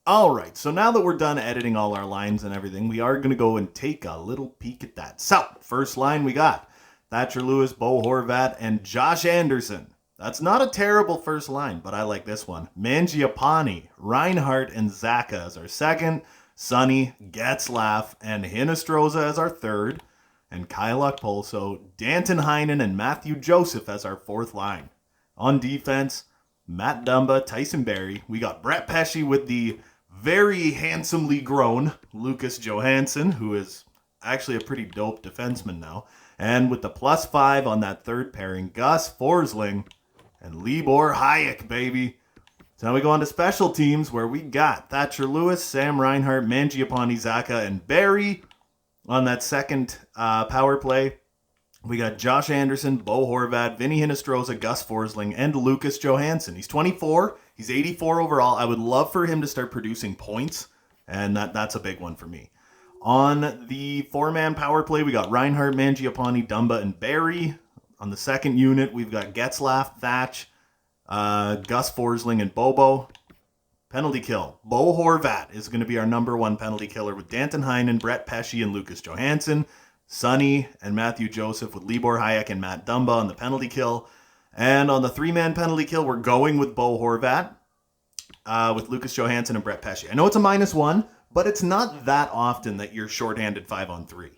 All right, so now that we're done editing all our lines and everything, we are going to go and take a little peek at that. So, first line we got Thatcher Lewis, Bo Horvat, and Josh Anderson. That's not a terrible first line, but I like this one. Mangiapane, Reinhart, and Zaka as our second. Sonny, Getzlaff, and Hinostroza as our third. And Kyle Okpolso, Danton Heinen, and Matthew Joseph as our fourth line. On defense, Matt Dumba, Tyson Barrie. We got Brett Pesce with the very handsomely grown Lucas Johansson, who is actually a pretty dope defenseman now. And with the +5 on that third pairing, Gus Forsling and Libor Hayek, baby. So now we go on to special teams, where we got Thatcher Lewis, Sam Reinhart, Mangiapane, Zaka, and Barrie. On that second power play, we got Josh Anderson, Bo Horvat, Vinny Hinostroza, Gus Forsling, and Lucas Johansson. He's 24. He's 84 overall. I would love for him to start producing points, and that's a big one for me. On the four-man power play, we got Reinhart, Mangiapane, Dumba, and Barrie. On the second unit, we've got Getzlaff, Thatch, Gus Forsling, and Bobo. Penalty kill. Bo Horvat is going to be our number one penalty killer with Danton Heinen, Brett Pesce, and Lucas Johansson. Sonny and Matthew Joseph with Libor Hayek and Matt Dumba on the penalty kill. And on the three-man penalty kill, we're going with Bo Horvat with Lucas Johansson and Brett Pesce. I know it's a -1, but it's not that often that you're shorthanded 5-on-3.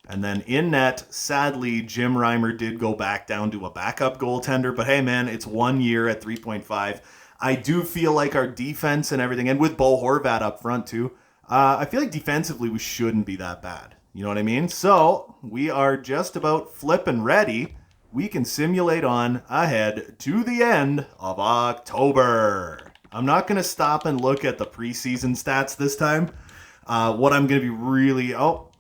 And then in net, sadly, Jim Reimer did go back down to a backup goaltender. But hey, man, it's 1 year at 3.5. I do feel like our defense and everything, and with Bo Horvat up front too, I feel like defensively we shouldn't be that bad. You know what I mean? So we are just about flipping ready. We can simulate on ahead to the end of October. I'm not going to stop and look at the preseason stats this time. What I'm going to be really... Oh,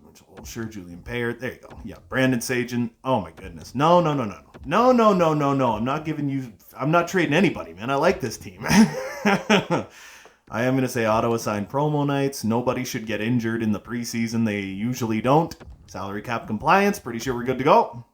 sure, Julian Payard. There you go. Yeah, Brandon Sagan. Oh, my goodness. No. I'm not giving you... I'm not trading anybody, man. I like this team. I am going to say auto-assigned promo nights. Nobody should get injured in the preseason. They usually don't. Salary cap compliance. Pretty sure we're good to go.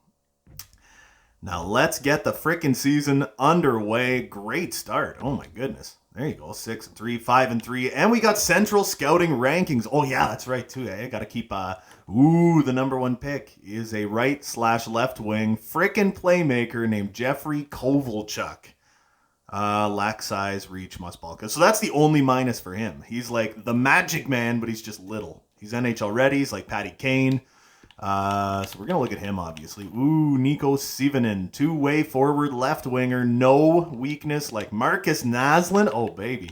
Now let's get the frickin' season underway. Great start. Oh my goodness. There you go. 6-3, 5-3. And we got Central Scouting Rankings. Oh, yeah, that's right, too. Eh? Got to keep... the number one pick is a right/left wing frickin' playmaker named Jeffrey Kovalchuk. Lack size, reach, must ball. So that's the only minus for him. He's like the magic man, but he's just little. He's NHL ready. He's like Patty Kane. So we're going to look at him, obviously. Nico Sivanen, two-way forward left winger. No weakness like Marcus Naslin. Oh, baby.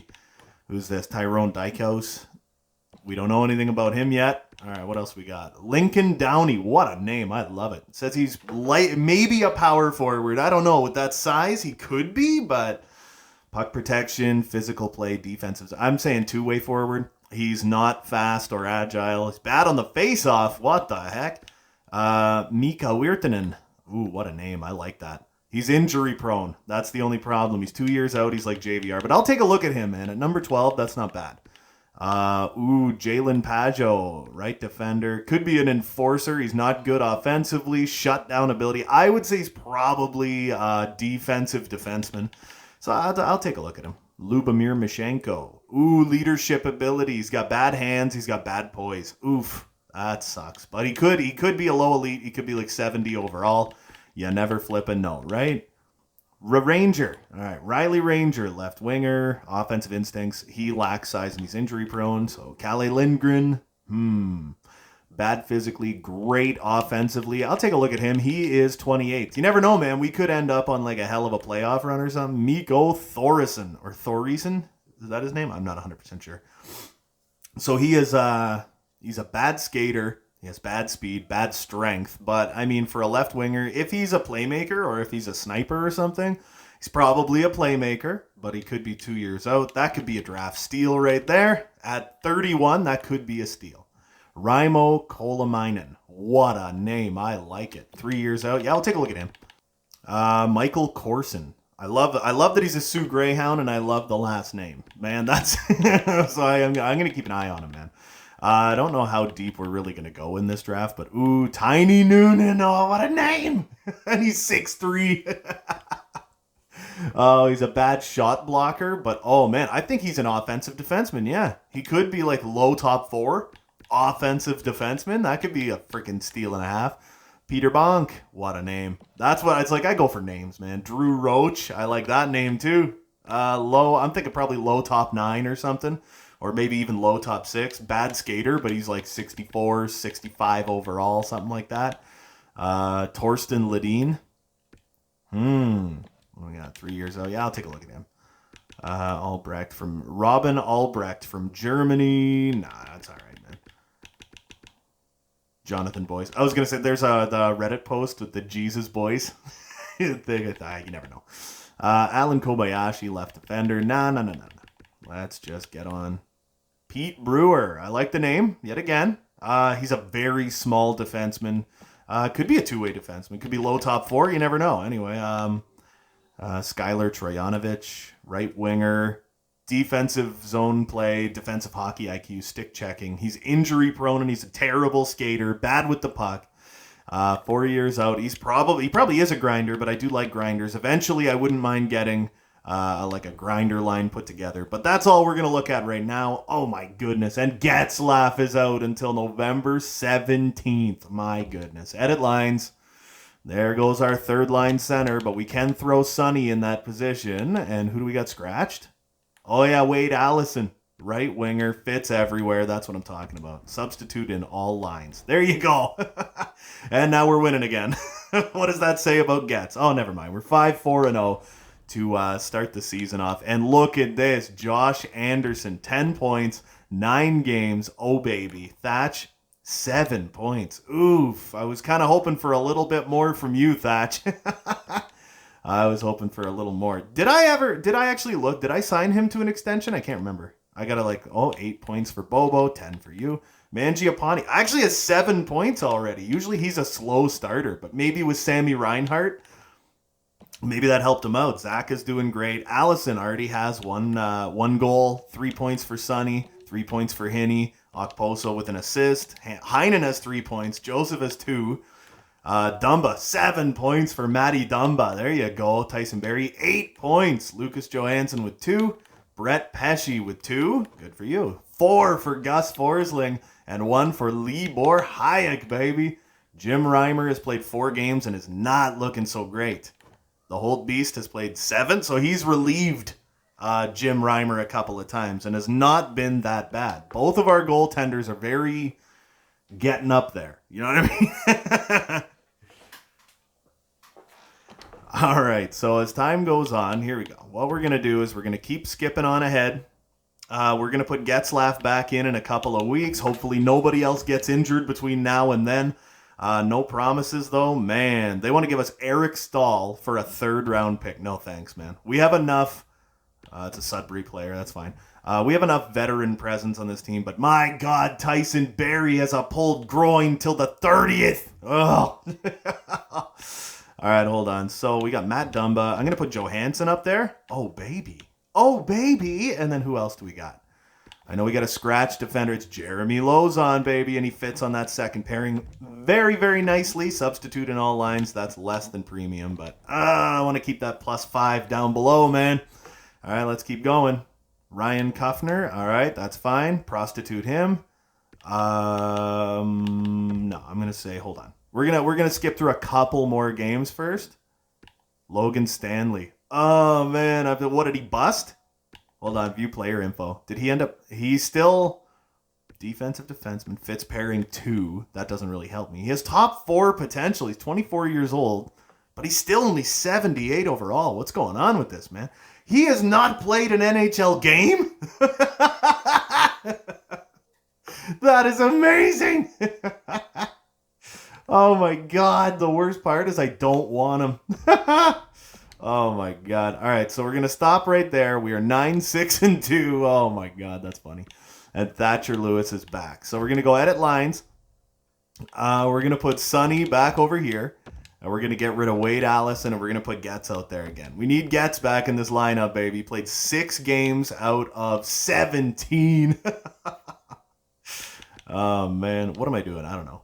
Who's this? Tyrone Dykhouse. We don't know anything about him yet. All right, what else we got? Lincoln Downey. What a name. I love it. It says he's light, maybe a power forward. I don't know. With that size, he could be, but puck protection, physical play, defensive. I'm saying two-way forward. He's not fast or agile. He's bad on the face-off. What the heck? Mika Wirtanen. Ooh, what a name. I like that. He's injury prone. That's the only problem. He's 2 years out. He's like JVR. But I'll take a look at him, man. At number 12, that's not bad. Jalen Pageau, right defender. Could be an enforcer. He's not good offensively. Shutdown ability. I would say he's probably a defensive defenseman. So I'll take a look at him. Lubomir Mishenko. Leadership ability. He's got bad hands. He's got bad poise. Oof, that sucks. But he could be a low elite. He could be like 70 overall. You never flip a no, right? Ranger. All right, Riley Ranger, left winger, offensive instincts. He lacks size and he's injury prone. So Kalle Lindgren. Bad physically, great offensively. I'll take a look at him. He is 28th. You never know, man. We could end up on like a hell of a playoff run or something. Mikko Thoresen, or Thoresen. Is that his name? I'm not 100% sure. So he's a bad skater. He has bad speed, bad strength. But, I mean, for a left winger, if he's a playmaker or if he's a sniper or something, he's probably a playmaker, but he could be 2 years out. That could be a draft steal right there. At 31, that could be a steal. Raimo Kolomainen. What a name. I like it. 3 years out. Yeah, I'll take a look at him. Michael Corson. I love that he's a Sioux Greyhound, and I love the last name. Man, that's... so I'm going to keep an eye on him, man. I don't know how deep we're really going to go in this draft, but Tiny Noonan. Oh, what a name. And he's 6'3". Oh, he's a bad shot blocker, but oh, man, I think he's an offensive defenseman. Yeah, he could be like low top 4. Offensive defenseman. That could be a freaking steal and a half. Peter Bonk. What a name. That's what it's like. I go for names, man. Drew Roach. I like that name too. I'm thinking probably low top 9 or something. Or maybe even low top 6. Bad skater, but he's like 64, 65 overall, something like that. Torsten Ledin. We got 3 years out. Yeah, I'll take a look at him. Robin Albrecht from Germany. Nah, that's all right, man. Jonathan Boyce. I was going to say, there's the Reddit post with the Jesus Boys. You never know. Alan Kobayashi, left defender. No. Let's just get on. Pete Brewer. I like the name, yet again. He's a very small defenseman. Could be a two-way defenseman. Could be low top 4. You never know. Anyway, Skylar Trojanovic, right winger. Defensive zone play, defensive hockey IQ, stick checking. He's injury prone and he's a terrible skater, bad with the puck. 4 years out. He probably is a grinder, but I do like grinders. Eventually, I wouldn't mind getting like a grinder line put together. But that's all we're going to look at right now. Oh my goodness. And Getzlaf is out until November 17th. My goodness. Edit lines. There goes our third line center, but we can throw Sonny in that position. And who do we got scratched? Oh, yeah, Wade Allison, right winger, fits everywhere. That's what I'm talking about. Substitute in all lines. There you go. And now we're winning again. What does that say about Getz? Oh, never mind. We're 5-4-0 to start the season off. And look at this. Josh Anderson, 10 points, 9 games. Oh, baby. Thatch, 7 points. Oof. I was kind of hoping for a little bit more from you, Thatch. I was hoping for a little more. Did I actually look? Did I sign him to an extension? I can't remember. I got 8 points for Bobo, 10 for you. Mangiapane actually has 7 points already. Usually he's a slow starter, but maybe with Sammy Reinhart, maybe that helped him out. Zach is doing great. Allison already has one goal, 3 points for Sonny, 3 points for Hinney. Okposo with an assist. Heinen has 3 points. Joseph has 2. Dumba, 7 points for Matty Dumba. There you go. Tyson Berry, 8 points. Lucas Johansson with 2. Brett Pesce with 2. Good for you. 4 for Gus Forsling. And 1 for Libor Hayek, baby. Jim Reimer has played 4 games and is not looking so great. The Holt Beast has played 7, so he's relieved Jim Reimer a couple of times and has not been that bad. Both of our goaltenders are very getting up there. You know what I mean? All right, so as time goes on, here we go. What we're going to do is we're going to keep skipping on ahead. We're going to put Getzlaf back in a couple of weeks. Hopefully nobody else gets injured between now and then. No promises, though. Man, they want to give us Eric Stahl for a 3rd-round pick. No thanks, man. We have enough. It's a Sudbury player. That's fine. We have enough veteran presence on this team. But my God, Tyson Barrie has a pulled groin till the 30th. Oh. All right, hold on. So we got Matt Dumba. I'm going to put Johansson up there. Oh, baby. Oh, baby. And then who else do we got? I know we got a scratch defender. It's Jeremy Lozon, baby, and he fits on that second pairing very, very nicely. Substitute in all lines. That's less than premium, but I want to keep that +5 down below, man. All right, let's keep going. Ryan Kuffner. All right, that's fine. Prostitute him. No, I'm going to say, hold on. We're gonna skip through a couple more games first. Logan Stanley. Oh, man. What, did he bust? Hold on, view player info. Did he end up... He's still defensive defenseman, fits pairing 2. That doesn't really help me. He has top 4 potential. He's 24 years old, but he's still only 78 overall. What's going on with this, man? He has not played an NHL game? That is amazing! Oh, my God. The worst part is I don't want him. Oh, my God. All right, so we're going to stop right there. We are 9-6-2. Oh, my God, that's funny. And Thatcher Lewis is back. So we're going to go edit lines. We're going to put Sonny back over here. And we're going to get rid of Wade Allison, and we're going to put Getz out there again. We need Getz back in this lineup, baby. Played 6 games out of 17. Oh, man. What am I doing? I don't know.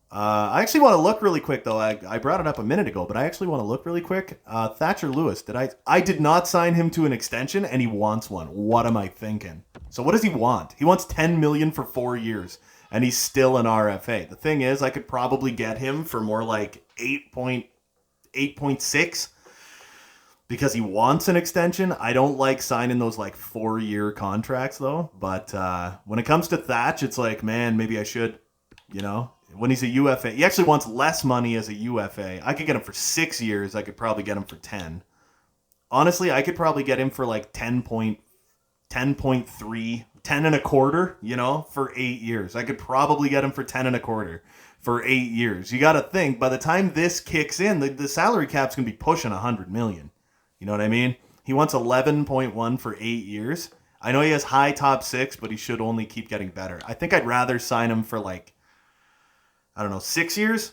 I actually want to look really quick, though. I brought it up a minute ago, but I actually want to look really quick. Thatcher Lewis, I did not sign him to an extension, and he wants one. What am I thinking? So what does he want? He wants $10 million for 4 years, and he's still an RFA. The thing is, I could probably get him for more like 8.6 because he wants an extension. I don't like signing those like 4-year contracts, though. But when it comes to Thatch, it's like, man, maybe I should, you know. When he's a UFA, he actually wants less money as a UFA. I could get him for 6 years. I could probably get him for 10. Honestly, I could probably get him for like 10.3, 10 and a quarter, you know, for 8 years. I could probably get him for 10 and a quarter for 8 years. You got to think, by the time this kicks in, the salary cap's going to be pushing $100 million. You know what I mean? He wants 11.1 for 8 years. I know he has high top 6, but he should only keep getting better. I think I'd rather sign him for like, I don't know, 6 years?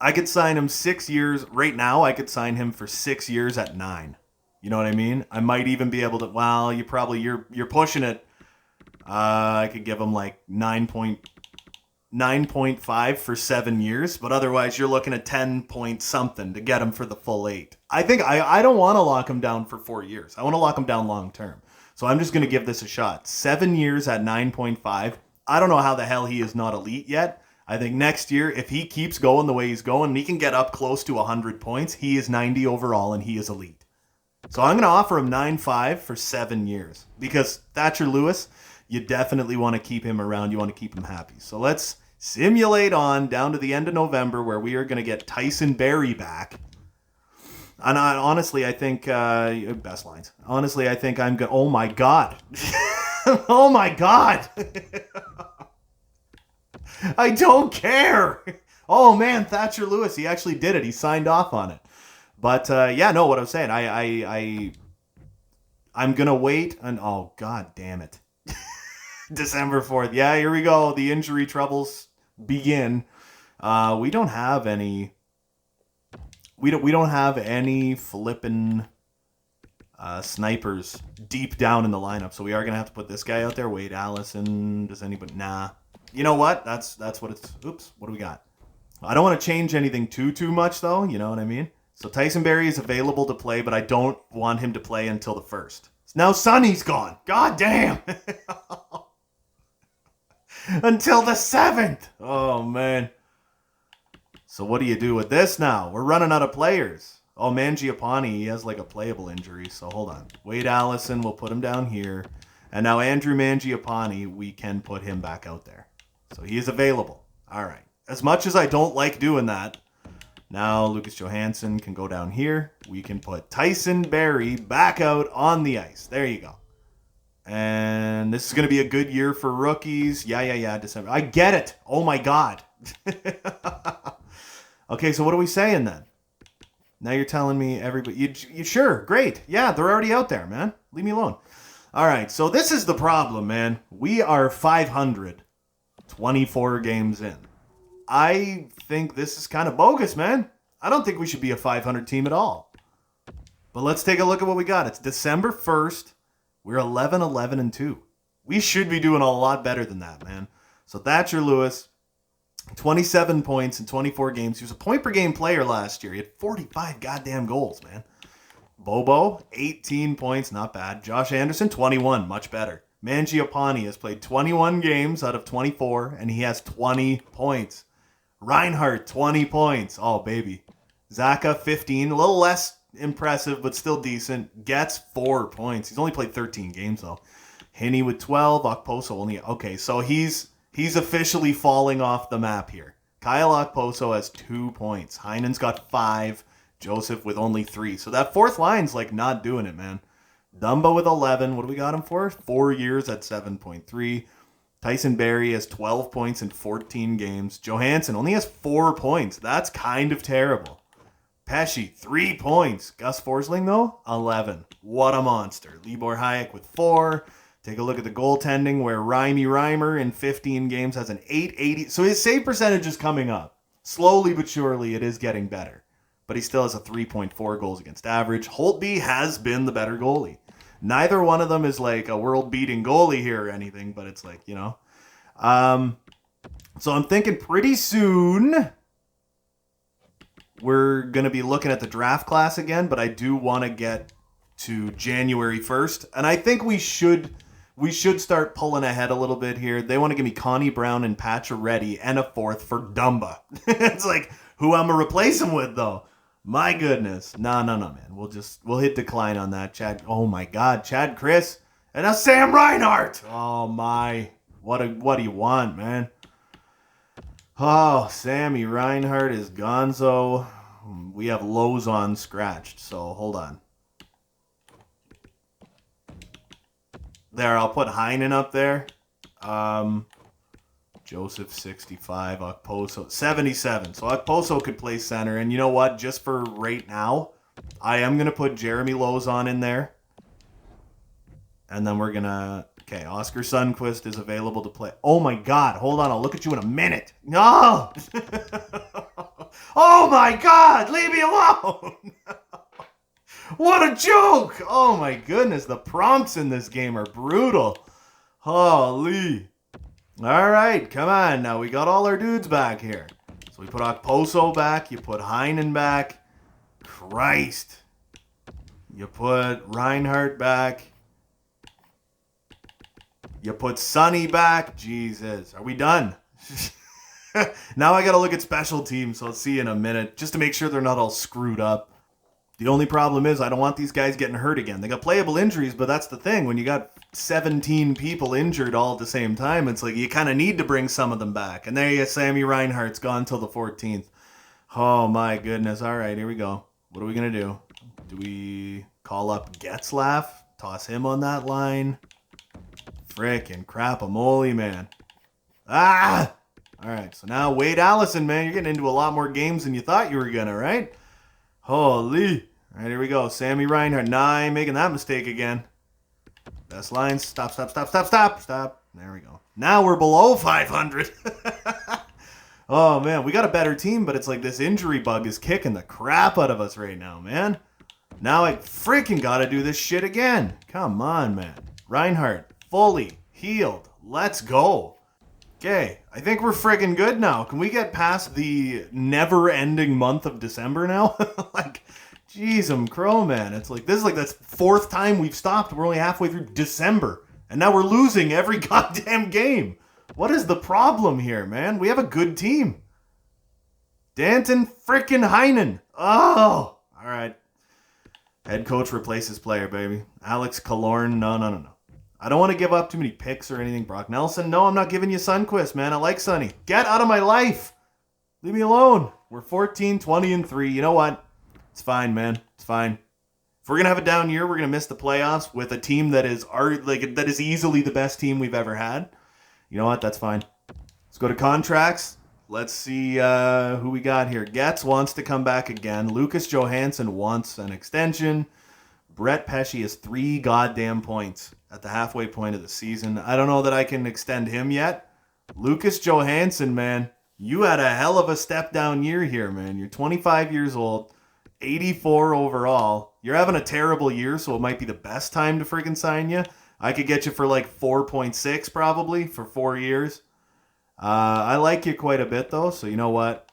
I could sign him 6 years. Right now, I could sign him for 6 years at 9. You know what I mean? I might even be able to, well, you're pushing it. I could give him like 9.5 for 7 years, but otherwise you're looking at 10 point something to get him for the full 8. I think I don't want to lock him down for 4 years. I want to lock him down long term. So I'm just going to give this a shot. 7 years at 9.5. I don't know how the hell he is not elite yet. I think next year, if he keeps going the way he's going, and he can get up close to 100 points, he is 90 overall and he is elite. So I'm going to offer him 9.5 for 7 years. Because Thatcher Lewis, you definitely want to keep him around. You want to keep him happy. So let's simulate on down to the end of November where we are going to get Tyson Barrie back. And honestly, I think, best lines. Honestly, I think I'm going to, oh my God. Oh my God. I don't care. Oh man, Thatcher Lewis, he actually did it. He signed off on it. But yeah, no, what I was saying, I'm gonna wait and oh god damn it. December 4th. Yeah, here we go. The injury troubles begin. We don't have any flippin' snipers deep down in the lineup. So we are gonna have to put this guy out there. Wade Allison. Does anybody nah. You know what? That's what it's... Oops. What do we got? I don't want to change anything too much, though. You know what I mean? So Tyson Barrie is available to play, but I don't want him to play until the 1st. Now Sonny's gone. God damn. Until the 7th. Oh, man. So what do you do with this now? We're running out of players. Oh, Mangiapane, he has like a playable injury. So hold on. Wade Allison, we'll put him down here. And now Andrew Mangiapane, we can put him back out there. So he is available. All right. As much as I don't like doing that, now Lucas Johansson can go down here. We can put Tyson Barrie back out on the ice. There you go. And this is going to be a good year for rookies. Yeah, December. I get it. Oh, my God. Okay, so what are we saying then? Now you're telling me everybody... You sure, great. Yeah, they're already out there, man. Leave me alone. All right, so this is the problem, man. We are 500, 24 games in. I think this is kind of bogus, man. I don't think we should be a 500 team at all. But let's take a look at what we got. It's December 1st. We're 11-11-2. We should be doing a lot better than that, man. So Thatcher Lewis, 27 points in 24 games. He was a point-per-game player last year. He had 45 goddamn goals, man. Bobo, 18 points, not bad. Josh Anderson, 21, much better. Mangiapane has played 21 games out of 24, and he has 20 points. Reinhardt, 20 points. Oh, baby. Zaka, 15, a little less impressive, but still decent. Gets 4 points. He's only played 13 games, though. Hinney with 12. Okposo only... Okay, so he's officially falling off the map here. Kyle Okposo has 2 points. Heinen's got 5. Joseph with only 3. So that fourth line's like not doing it, man. Dumba with 11. What do we got him for? 4 years at 7.3. Tyson Barrie has 12 points in 14 games. Johansson only has 4 points. That's kind of terrible. Pesci, 3 points. Gus Forsling, though, 11. What a monster. Libor Hayek with 4. Take a look at the goaltending where Reimer in 15 games has an 880. So his save percentage is coming up. Slowly but surely it is getting better. But he still has a 3.4 goals against average. Holtby has been the better goalie. Neither one of them is like a world-beating goalie here or anything, but it's like, you know. So I'm thinking pretty soon we're going to be looking at the draft class again, but I do want to get to January 1st. And I think we should start pulling ahead a little bbit here. They want to give me Connie Brown and Pacioretty and a 4th for Dumba. It's like, who I'm going to replace him with, though? My goodness. No, man. We'll hit decline on that. Chad. Oh, my God. Chad Chris. And now Sam Reinhart. Oh, my. What do you want, man? Oh, Sammy Reinhart is gonzo. We have Lozon scratched, so hold on. There, I'll put Heinen up there. Joseph, 65. Okposo, 77. So Okposo could play center. And you know what? Just for right now, I am going to put Jeremy Lozon in there. And then we're going to... Okay, Oscar Sundqvist is available to play. Oh, my God. Hold on. I'll look at you in a minute. No! Oh, my God. Leave me alone. What a joke. Oh, my goodness. The prompts in this game are brutal. Holy. All right. Come on. Now, we got all our dudes back here. So we put Okposo back. You put Heinen back. Christ. You put Reinhardt back. You put Sonny back. Jesus. Are we done? Now I got to look at special teams, so I'll see you in a minute, just to make sure they're not all screwed up. The only problem is I don't want these guys getting hurt again. They got playable injuries, but that's the thing. When you got 17 people injured all at the same time, it's like you kind of need to bring some of them back. And there you go, Sammy Reinhardt's gone till the 14th. Oh, my goodness. All right, here we go. What are we going to do? Do we call up Getzlaff? Toss him on that line? Frickin' crap-a-moly, man. Ah! All right, so now Wade Allison, man. You're getting into a lot more games than you thought you were going to, right? Holy. All right, here we go. Sammy Reinhart. Nah, I ain't making that mistake again. Best lines. Stop. There we go. Now we're below 500. Oh, man. We got a better team, but it's like this injury bug is kicking the crap out of us right now, man. Now I freaking got to do this shit again. Come on, man. Reinhart, fully healed. Let's go. Okay, I think we're friggin' good now. Can we get past the never-ending month of December now? Like, Jeez, crow, man. It's like, this is like the fourth time we've stopped. We're only halfway through December. And now we're losing every goddamn game. What is the problem here, man? We have a good team. Danton frickin' Heinen. Oh, all right. Head coach replaces player, baby. Alex Killorn. No. I don't want to give up too many picks or anything. Brock Nelson. No, I'm not giving you Sundqvist, man. I like Sonny. Get out of my life. Leave me alone. We're 14, 20, and 3. You know what? It's fine, man. It's fine. If we're going to have a down year, we're going to miss the playoffs with a team that is easily the best team we've ever had. You know what? That's fine. Let's go to contracts. Let's see who we got here. Getz wants to come back again. Lucas Johansson wants an extension. Brett Pesce has 3 goddamn points at the halfway point of the season. I don't know that I can extend him yet. Lucas Johansson, man, you had a hell of a step down year here, man. You're 25 years old, 84 overall. You're having a terrible year, so it might be the best time to freaking sign you. I could get you for like 4.6 probably for 4 years. I like you quite a bit, though, so you know what?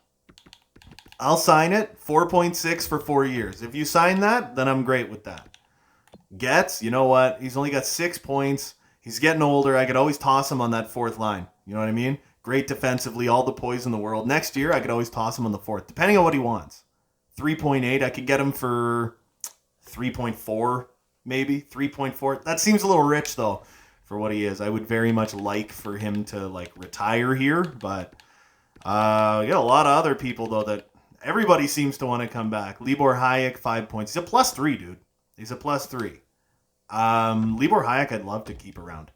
I'll sign it. 4.6 for 4 years. If you sign that, then I'm great with that. Getz, you know what? He's only got 6 points. He's getting older. I could always toss him on that fourth line. You know what I mean? Great defensively, all the poise in the world. Next year, I could always toss him on the fourth, depending on what he wants. 3.8, I could get him for 3.4, maybe 3.4. That seems a little rich, though, for what he is. I would very much like for him to like retire here, but you got a lot of other people though that everybody seems to want to come back. Libor Hayek, 5 points. He's a +3, dude. He's a +3. Libor Hayek, I'd love to keep around.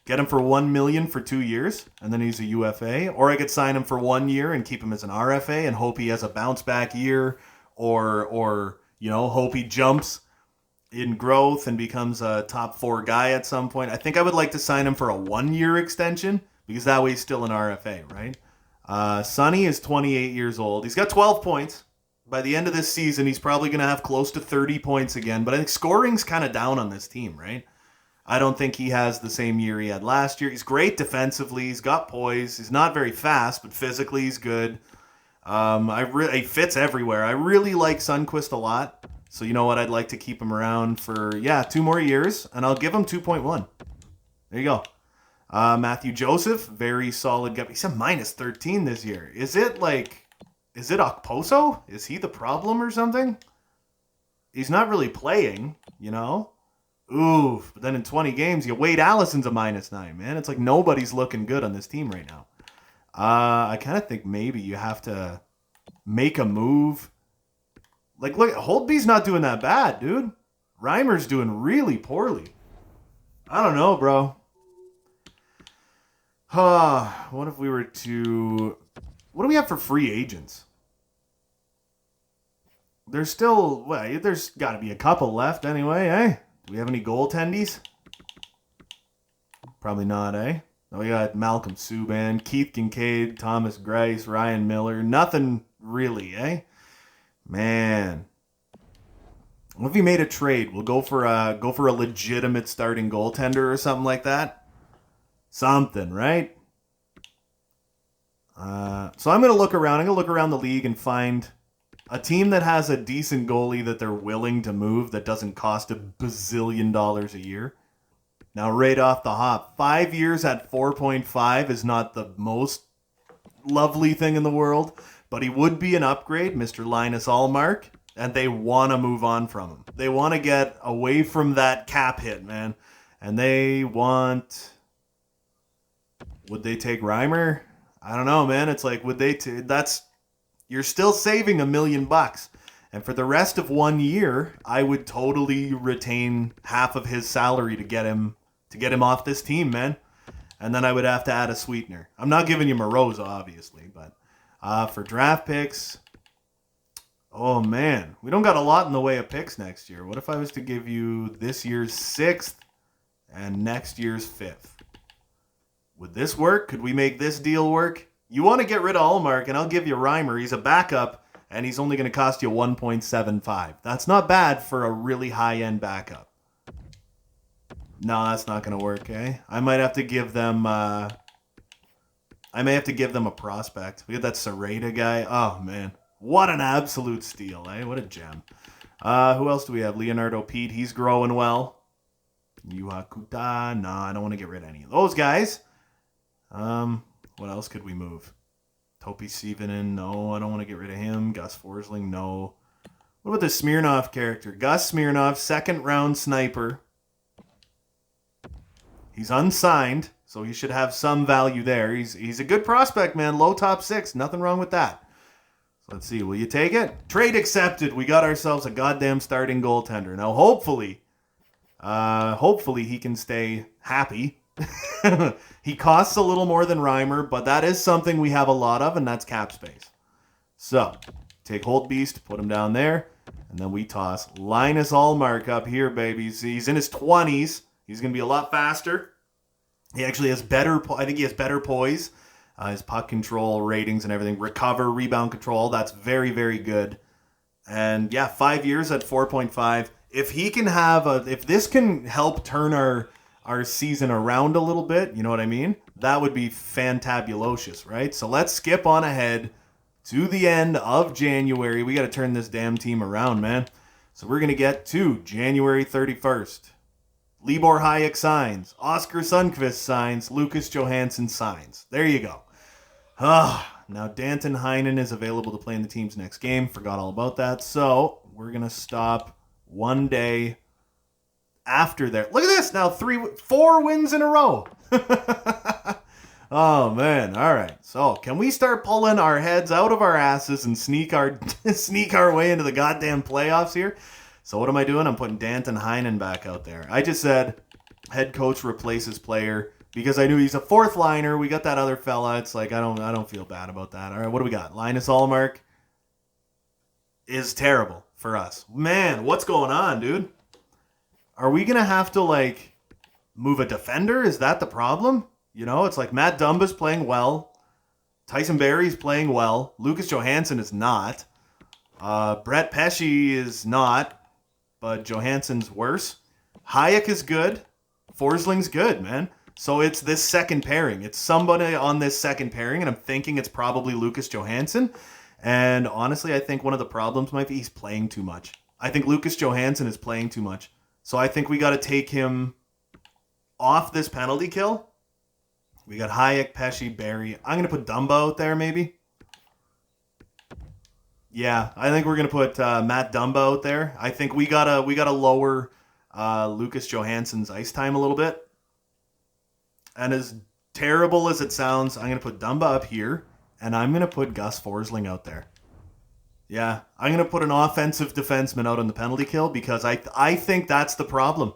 Get him for $1 million for 2 years, and then he's a UFA. Or I could sign him for 1 year and keep him as an RFA and hope he has a bounce back year, or you know, hope he jumps in growth and becomes a top 4 guy at some point. I think I would like to sign him for a 1 year extension because that way he's still an RFA, right? Sonny is 28 years old. He's got 12 points. By the end of this season, he's probably going to have close to 30 points again. But I think scoring's kind of down on this team, right? I don't think he has the same year he had last year. He's great defensively. He's got poise. He's not very fast, but physically he's good. He fits everywhere. I really like Sundqvist a lot. So you know what? I'd like to keep him around for, 2 more years, and I'll give him 2.1. There you go. Matthew Joseph, very solid guy. He's a -13 this year. Is it Okposo? Is he the problem or something? He's not really playing, you know? Oof. But then in 20 games, Wade Allison's a -9, man. It's like nobody's looking good on this team right now. I kind of think maybe you have to make a move. Like, look, Holtby's not doing that bad, dude. Reimer's doing really poorly. I don't know, bro. What if we were to... What do we have for free agents? There's still... Well, there's got to be a couple left anyway, eh? Do we have any goaltendies? Probably not, eh? We got Malcolm Subban, Keith Kincaid, Thomas Greiss, Ryan Miller. Nothing really, eh? Man. What if we made a trade? We'll go for a legitimate starting goaltender or something like that. Something, right? So I'm going to look around. I'm going to look around the league and find a team that has a decent goalie that they're willing to move that doesn't cost $1 bazillion a year. Now, right off the hop, 5 years at 4.5 is not the most lovely thing in the world, but he would be an upgrade, Mr. Linus Allmark, and they want to move on from him. They want to get away from that cap hit, man. And they want... Would they take Reimer? I don't know, man. It's like, would they... You're still saving $1 million. And for the rest of 1 year, I would totally retain half of his salary to get him off this team, man. And then I would have to add a sweetener. I'm not giving you Moroza, obviously, but for draft picks, oh man, we don't got a lot in the way of picks next year. What if I was to give you this year's 6th and next year's 5th? Would this work? Could we make this deal work? You want to get rid of Allmark, and I'll give you Reimer. He's a backup, and he's only going to cost you 1.75. That's not bad for a really high-end backup. No, that's not going to work, eh? I might have to give them... a prospect. We got that Serrata guy. Oh, man. What an absolute steal, eh? What a gem. Who else do we have? Leonardo Pete. He's growing well. Yuha Kuta. No, I don't want to get rid of any of those guys. What else could we move? Topi Sivanen. No, I don't want to get rid of him. Gus Forsling. No. What about the Smirnov character? Gus Smirnov, second round sniper. He's unsigned, so he should have some value there. He's a good prospect, man. Low top 6. Nothing wrong with that. So let's see. Will you take it? Trade accepted. We got ourselves a goddamn starting goaltender. Now, hopefully he can stay happy. He costs a little more than Reimer, but that is something we have a lot of, and that's cap space. So, take Holtbeast, put him down there, and then we toss Linus Ullmark up here, baby. He's in his 20s. He's going to be a lot faster. He actually has better poise. His puck control ratings and everything. Recover, rebound control. That's very, very good. And yeah, 5 years at 4.5. If he can if this can help turn our season around a little bit, you know what I mean? That would be fantabulocious, right? So let's skip on ahead to the end of January. We got to turn this damn team around, man. So we're going to get to January 31st. Libor Hayek signs. Oscar Sundqvist signs. Lucas Johansson signs. There you go. Now Danton Heinen is available to play in the team's next game. Forgot all about that. So we're going to stop one day after there. Look at this. Now 4 wins in a row. Oh, man. All right. So can we start pulling our heads out of our asses and sneak our way into the goddamn playoffs here? So what am I doing? I'm putting Danton Heinen back out there. I just said head coach replaces player because I knew he's a fourth liner. We got that other fella. It's like I don't feel bad about that. All right, what do we got? Linus Ullmark is terrible for us. Man, what's going on, dude? Are we gonna have to move a defender? Is that the problem? You know, it's like Matt Dumba's playing well. Tyson Barrie's playing well. Lucas Johansson is not. Brett Pesce is not. But Johansson's worse. Hayek is good. Forsling's good, man. So it's this second pairing. It's somebody on this second pairing, and I'm thinking it's probably Lucas Johansson. And honestly, I think one of the problems might be he's playing too much. I think Lucas Johansson is playing too much. So I think we got to take him off this penalty kill. We got Hayek, Pesce, Barrie. I'm going to put Dumba out there, maybe. Yeah, I think we're gonna put Matt Dumba out there. I think we gotta lower Lucas Johansson's ice time a little bit. And as terrible as it sounds, I'm gonna put Dumba up here, and I'm gonna put Gus Forsling out there. Yeah, I'm gonna put an offensive defenseman out on the penalty kill because I think that's the problem.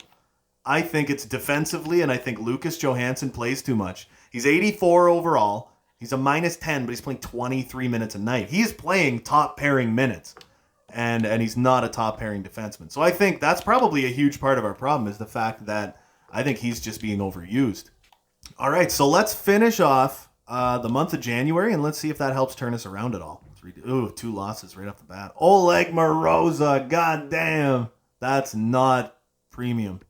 I think it's defensively, and I think Lucas Johansson plays too much. He's 84 overall. He's a -10, but he's playing 23 minutes a night. He is playing top pairing minutes, and he's not a top pairing defenseman. So I think that's probably a huge part of our problem is the fact that I think he's just being overused. All right, so let's finish off the month of January, and let's see if that helps turn us around at all. 2 losses right off the bat. Oleg Moroza, goddamn, that's not premium.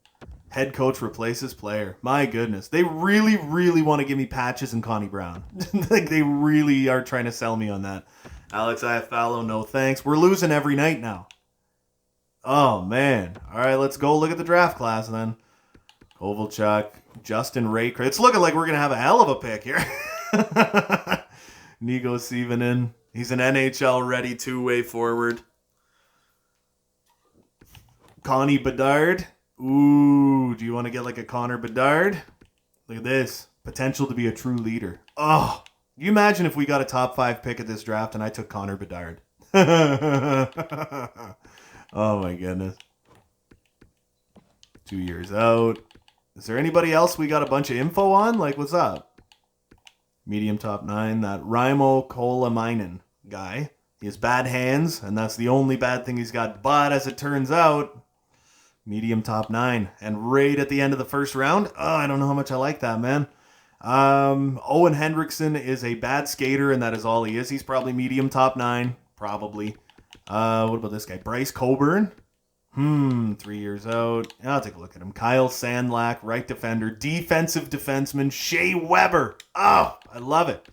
Head coach replaces player. My goodness. They really, really want to give me Patches and Connie Brown. They really are trying to sell me on that. Alex Iafallo, no thanks. We're losing every night now. Oh, man. All right, let's go look at the draft class then. Kovalchuk, Justin Raycroft. It's looking like we're going to have a hell of a pick here. Nigo Sivanen. He's an NHL-ready two-way forward. Connie Bedard. Ooh, do you want to get a Connor Bedard? Look at this. Potential to be a true leader. Oh, you imagine if we got a top 5 pick at this draft and I took Connor Bedard. Oh my goodness. 2 years out. Is there anybody else we got a bunch of info on? What's up? Medium top 9. That Raimo Kolamainen guy. He has bad hands, and that's the only bad thing he's got. But as it turns out, medium top 9. And right at the end of the first round, I don't know how much I like that, man. Owen Hendrickson is a bad skater, and that is all he is. He's probably medium top 9. Probably. What about this guy? Bryce Coburn. 3 years out. I'll take a look at him. Kyle Sandlack, right defender. Defensive defenseman, Shea Weber. Oh, I love it.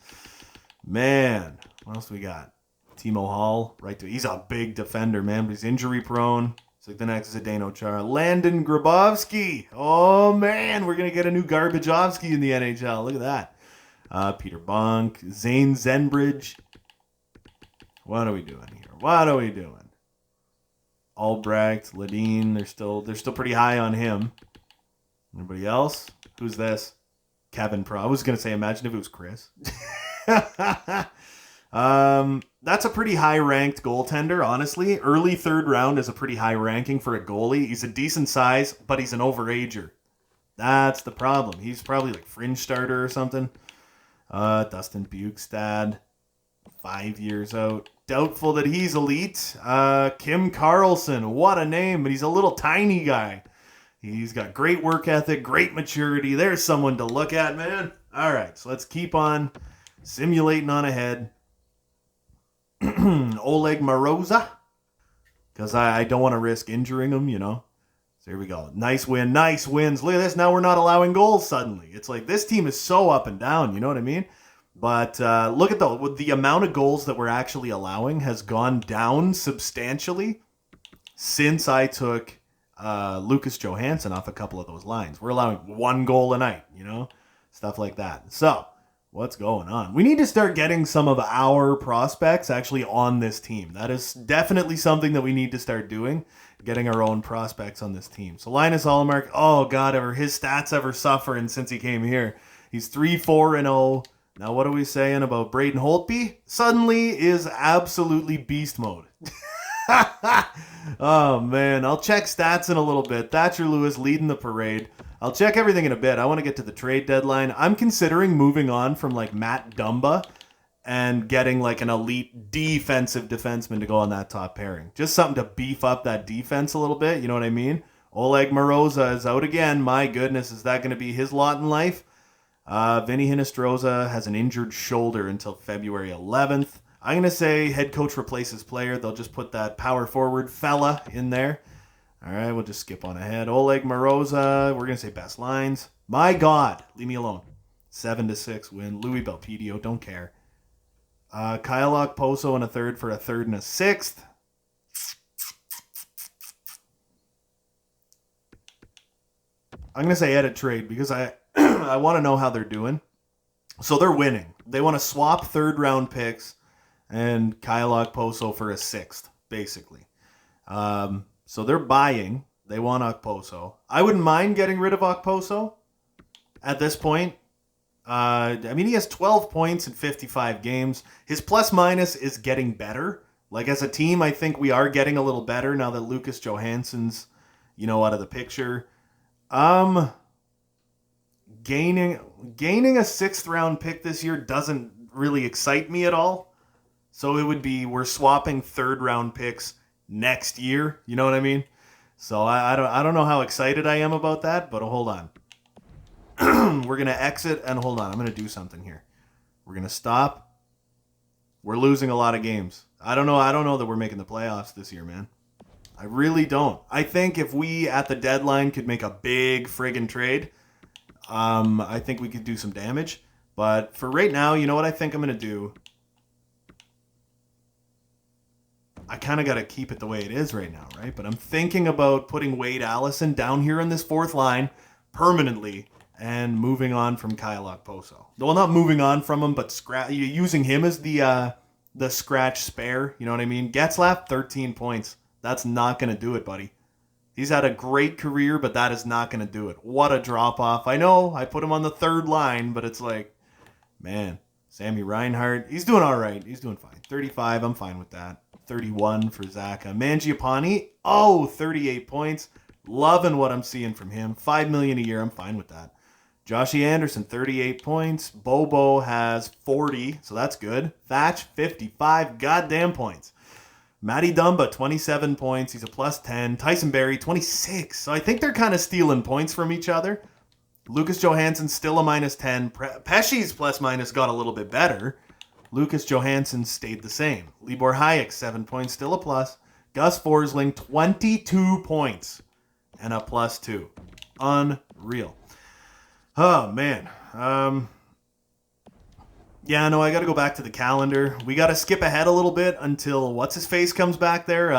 Man, what else we got? Timo Hall, right to. He's a big defender, man, but he's injury prone. It's like the next Zdeno Chara. Landon Grabowski. Oh, man, we're going to get a new Garbageovski in the NHL. Look at that. Peter Bonk. Zane Zenbridge. What are we doing here? What are we doing? Albrecht, Ladine. They're still pretty high on him. Anybody else? Who's this? Kevin Pro. I was going to say, imagine if it was Chris. That's a pretty high-ranked goaltender, honestly. Early third round is a pretty high ranking for a goalie. He's a decent size, but he's an overager. That's the problem. He's probably like fringe starter or something. Dustin Bukestad, 5 years out. Doubtful that he's elite. Kim Carlson, what a name, but he's a little tiny guy. He's got great work ethic, great maturity. There's someone to look at, man. All right, so let's keep on simulating on ahead. Oleg Maroza, because I don't want to risk injuring him, So here we go. Nice win, nice wins. Look at this. Now we're not allowing goals suddenly. It's like this team is so up and down, you know what I mean? But look at the amount of goals that we're actually allowing has gone down substantially since I took Lucas Johansson off a couple of those lines. We're allowing 1 goal a night, stuff like that. So what's going on? We need to start getting some of our prospects actually on this team. That is definitely something that we need to start doing, getting our own prospects on this team. So Linus Ullmark, oh God, ever his stats ever suffering since he came here. He's 3-4-0. Now what are we saying about Braden Holtby? Suddenly is absolutely beast mode. Oh man, I'll check stats in a little bit. Thatcher Lewis leading the parade. I'll check everything in a bit. I want to get to the trade deadline. I'm considering moving on from like Matt Dumba and getting like an elite defensive defenseman to go on that top pairing. Just something to beef up that defense a little bit. You know what I mean? Oleg Maroza is out again. My goodness, is that going to be his lot in life? Vinny Hinostroza has an injured shoulder until February 11th. I'm going to say head coach replaces player. They'll just put that power forward fella in there. All right, we'll just skip on ahead. Oleg Maroza, we're going to say best lines. My God, leave me alone. 7-6 win. Louis Belpedio, don't care. Kyle Okposo in a third for a third and a sixth. I'm going to say edit trade because I I want to know how they're doing. So they're winning. They want to swap third round picks and Kyle Okposo for a sixth, basically. So they're buying. They want Okposo. I wouldn't mind getting rid of Okposo at this point. He has 12 points in 55 games. His plus minus is getting better. Like as a team, I think we are getting a little better now that Lucas Johansson's, out of the picture. Gaining a sixth round pick this year doesn't really excite me at all. So it would be we're swapping third round picks next year. You know what I mean? So I don't know how excited I am about that, but hold on. We're going to exit and hold on. I'm going to do something here. We're going to stop. We're losing a lot of games. I don't know that we're making the playoffs this year, man. I really don't. I think if we at the deadline could make a big friggin' trade, I think we could do some damage. But for right now, you know what I think I'm going to do? I kind of got to keep it the way it is right now, right? But I'm thinking about putting Wade Allison down here in this fourth line permanently and moving on from Kyle Okposo. Well, not moving on from him, but using him as the scratch spare. You know what I mean? Getzlaf, 13 points. That's not going to do it, buddy. He's had a great career, but that is not going to do it. What a drop-off. I know I put him on the third line, but it's like, man, Sammy Reinhart, he's doing all right. He's doing fine. 35, I'm fine with that. 31 for Zaka. Mangiapane, 38 points. Loving what I'm seeing from him. $5 million a year, I'm fine with that. Joshy Anderson, 38 points. Bobo has 40, so that's good. Thatch, 55 goddamn points. Matty Dumba, 27 points. He's a plus 10. Tyson Barrie, 26. So I think they're kind of stealing points from each other. Lucas Johansson, still a minus 10. Pesci's plus minus got a little bit better. Lucas Johansson stayed the same. Libor Hayek, 7 points, still a plus. Gus Forsling, 22 points and a plus 2. Unreal. Oh, man. Yeah, no, I got to go back to the calendar. We got to skip ahead a little bit until what's-his-face comes back there,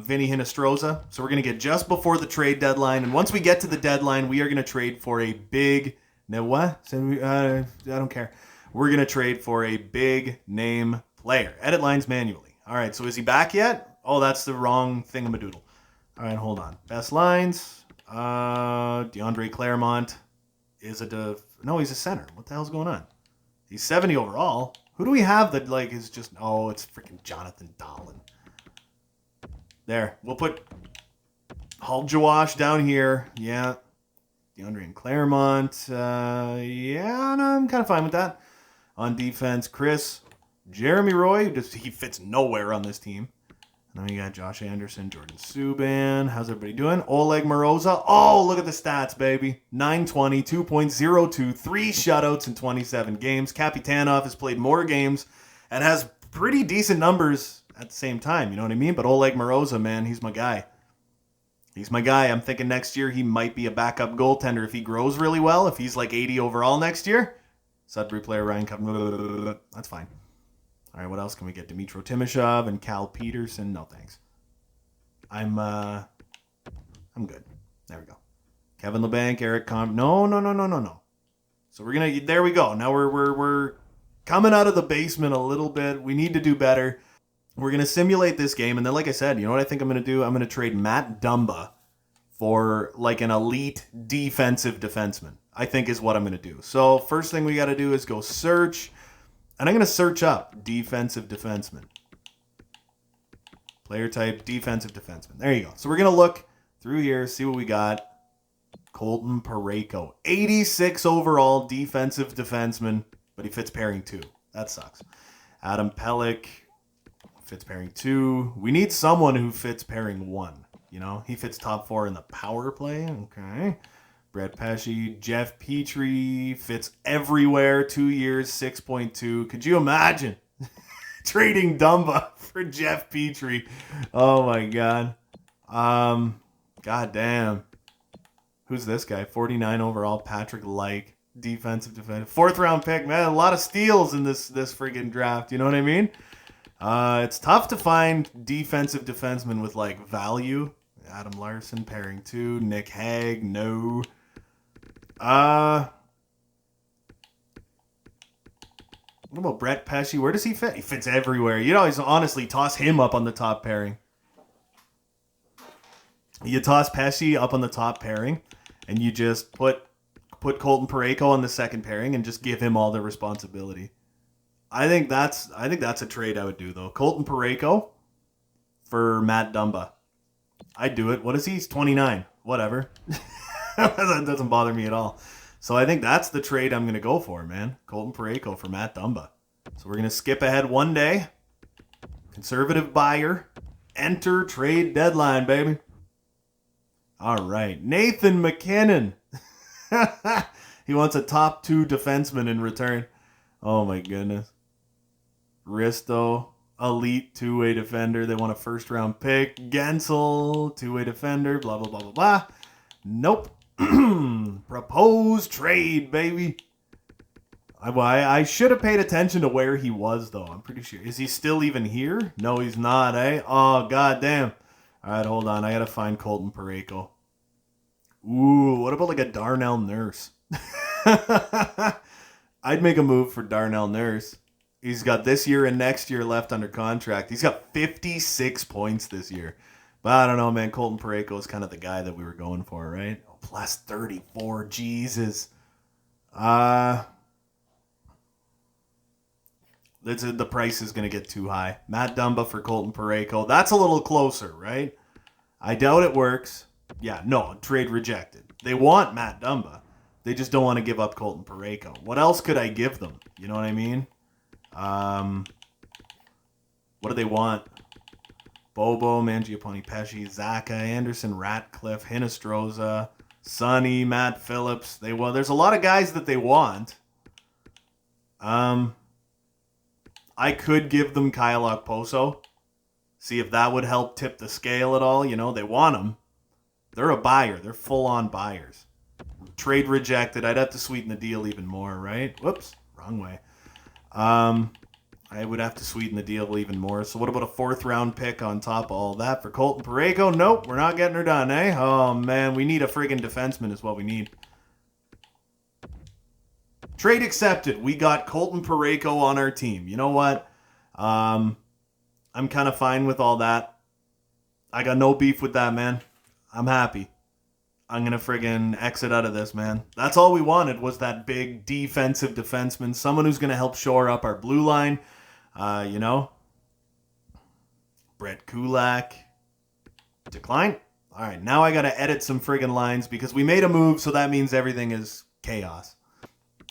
Vinny Hinostroza. So we're going to get just before the trade deadline. And once we get to the deadline, we are going to trade for a big... No, what? I don't care. We're going to trade for a big name player. Edit lines manually. All right, so is he back yet? Oh, that's the wrong thingamadoodle. All right, hold on. Best lines. DeAndre Claremont is no, he's a center. What the hell's going on? He's 70 overall. Who do we have that like is just... Oh, it's freaking Jonathan Dolan. There. We'll put Hull Jawash down here. Yeah. DeAndre and Claremont. Yeah, no, I'm kind of fine with that. On defense, Chris. Jeremy Roy. He fits nowhere on this team. And then you got Josh Anderson, Jordan Subban. How's everybody doing? Oleg Moroza. Oh, look at the stats, baby. 920, 2.02, 3 shutouts in 27 games. Kapitanov has played more games and has pretty decent numbers at the same time. You know what I mean? But Oleg Moroza, man, he's my guy. He's my guy. I'm thinking next year he might be a backup goaltender if he grows really well. If he's like 80 overall next year. Sudbury player Ryan Cup. That's fine. All right, what else can we get? Dmytro Timashov and Cal Peterson. No, thanks. I'm good. There we go. Kevin LeBanc, Eric Com. No. So we're gonna. There we go. Now we're coming out of the basement a little bit. We need to do better. We're gonna simulate this game, and then, like I said, you know what I think I'm gonna do? I'm gonna trade Matt Dumba for like an elite defensive defenseman. I think is what I'm gonna do. So first thing we got to do is go search. And I'm going to search up defensive defenseman. Player type, defensive defenseman. There you go. So we're going to look through here, see what we got. Colton Parayko. 86 overall defensive defenseman, but he fits pairing 2. That sucks. Adam Pellick fits pairing 2. We need someone who fits pairing 1. You know, he fits top 4 in the power play. Okay. Brett Pesce, Jeff Petrie fits everywhere. 2 years, 6.2. Could you imagine trading Dumba for Jeff Petrie? Oh my god. God damn. Who's this guy? 49 overall, Patrick Lyke, defensive defender, 4th round pick. Man, a lot of steals in this friggin' draft. You know what I mean? It's tough to find defensive defensemen with like value. Adam Larson, pairing 2. Nick Hague, no. What about Brett Pesce? Where does he fit? He fits everywhere. You know, he's honestly toss him up on the top pairing. You toss Pesce up on the top pairing, and you just put Colton Parayko on the second pairing and just give him all the responsibility. I think that's a trade I would do though. Colton Parayko for Matt Dumba. I'd do it. What is he? He's 29. Whatever. That doesn't bother me at all. So I think that's the trade I'm going to go for, man. Colton Parayko for Matt Dumba. So we're going to skip ahead one day. Conservative buyer. Enter trade deadline, baby. All right. Nathan McKinnon. He wants a top 2 defenseman in return. Oh, my goodness. Risto, elite 2-way defender. They want a 1st round pick. Gensel, 2-way defender. Blah, blah, blah, blah, blah. Nope. Proposed trade, baby. I should have paid attention to where he was, though. I'm pretty sure. Is he still even here? No, he's not, eh? Oh, goddamn. All right, hold on. I got to find Colton Parayko. Ooh, what about like a Darnell Nurse? I'd make a move for Darnell Nurse. He's got this year and next year left under contract. He's got 56 points this year. But I don't know, man. Colton Parayko is kind of the guy that we were going for, right? Oh, plus 34. Jesus. The price is going to get too high. Matt Dumba for Colton Parayko. That's a little closer, right? I doubt it works. Yeah, no, trade rejected. They want Matt Dumba. They just don't want to give up Colton Parayko. What else could I give them? You know what I mean? What do they want? Bobo, Mangiapane, Pesce, Zaka, Anderson, Ratcliffe, Hinostroza, Sonny, Matt Phillips. There's a lot of guys that they want. I could give them Kyle Okposo. See if that would help tip the scale at all. You know, they want him. They're a buyer. They're full-on buyers. Trade rejected. I'd have to sweeten the deal even more, right? Whoops. Wrong way. I would have to sweeten the deal even more. So what about a 4th round pick on top of all that for Colton Parayko? Nope, we're not getting her done, eh? Oh, man, we need a friggin' defenseman is what we need. Trade accepted. We got Colton Parayko on our team. You know what? I'm kind of fine with all that. I got no beef with that, man. I'm happy. I'm going to friggin' exit out of this, man. That's all we wanted was that big defensive defenseman. Someone who's going to help shore up our blue line. You know? Brett Kulak. Decline. All right, now I got to edit some friggin' lines because we made a move, so that means everything is chaos.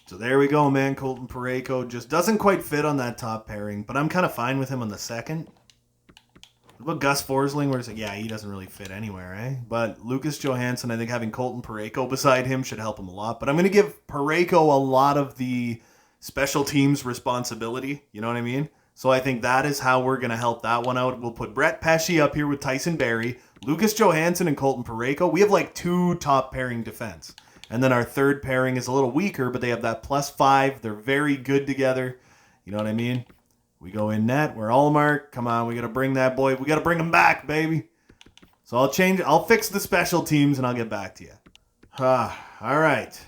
So there we go, man. Colton Parayko just doesn't quite fit on that top pairing, but I'm kind of fine with him on the second. What about Gus Forsling, where it's like, yeah, he doesn't really fit anywhere, eh? But Lucas Johansson, I think having Colton Parayko beside him should help him a lot. But I'm going to give Parayko a lot of the special teams responsibility. You know what I mean? So I think that is how we're going to help that one out. We'll put Brett Pesce up here with Tyson Barrie, Lucas Johansson and Colton Parayko. We have like 2 top pairing defense. And then our third pairing is a little weaker, but they have that +5. They're very good together. You know what I mean? We go in net. We're Allmark. Come on, we got to bring that boy. We got to bring him back, baby. So I'll fix the special teams, and I'll get back to you. All right.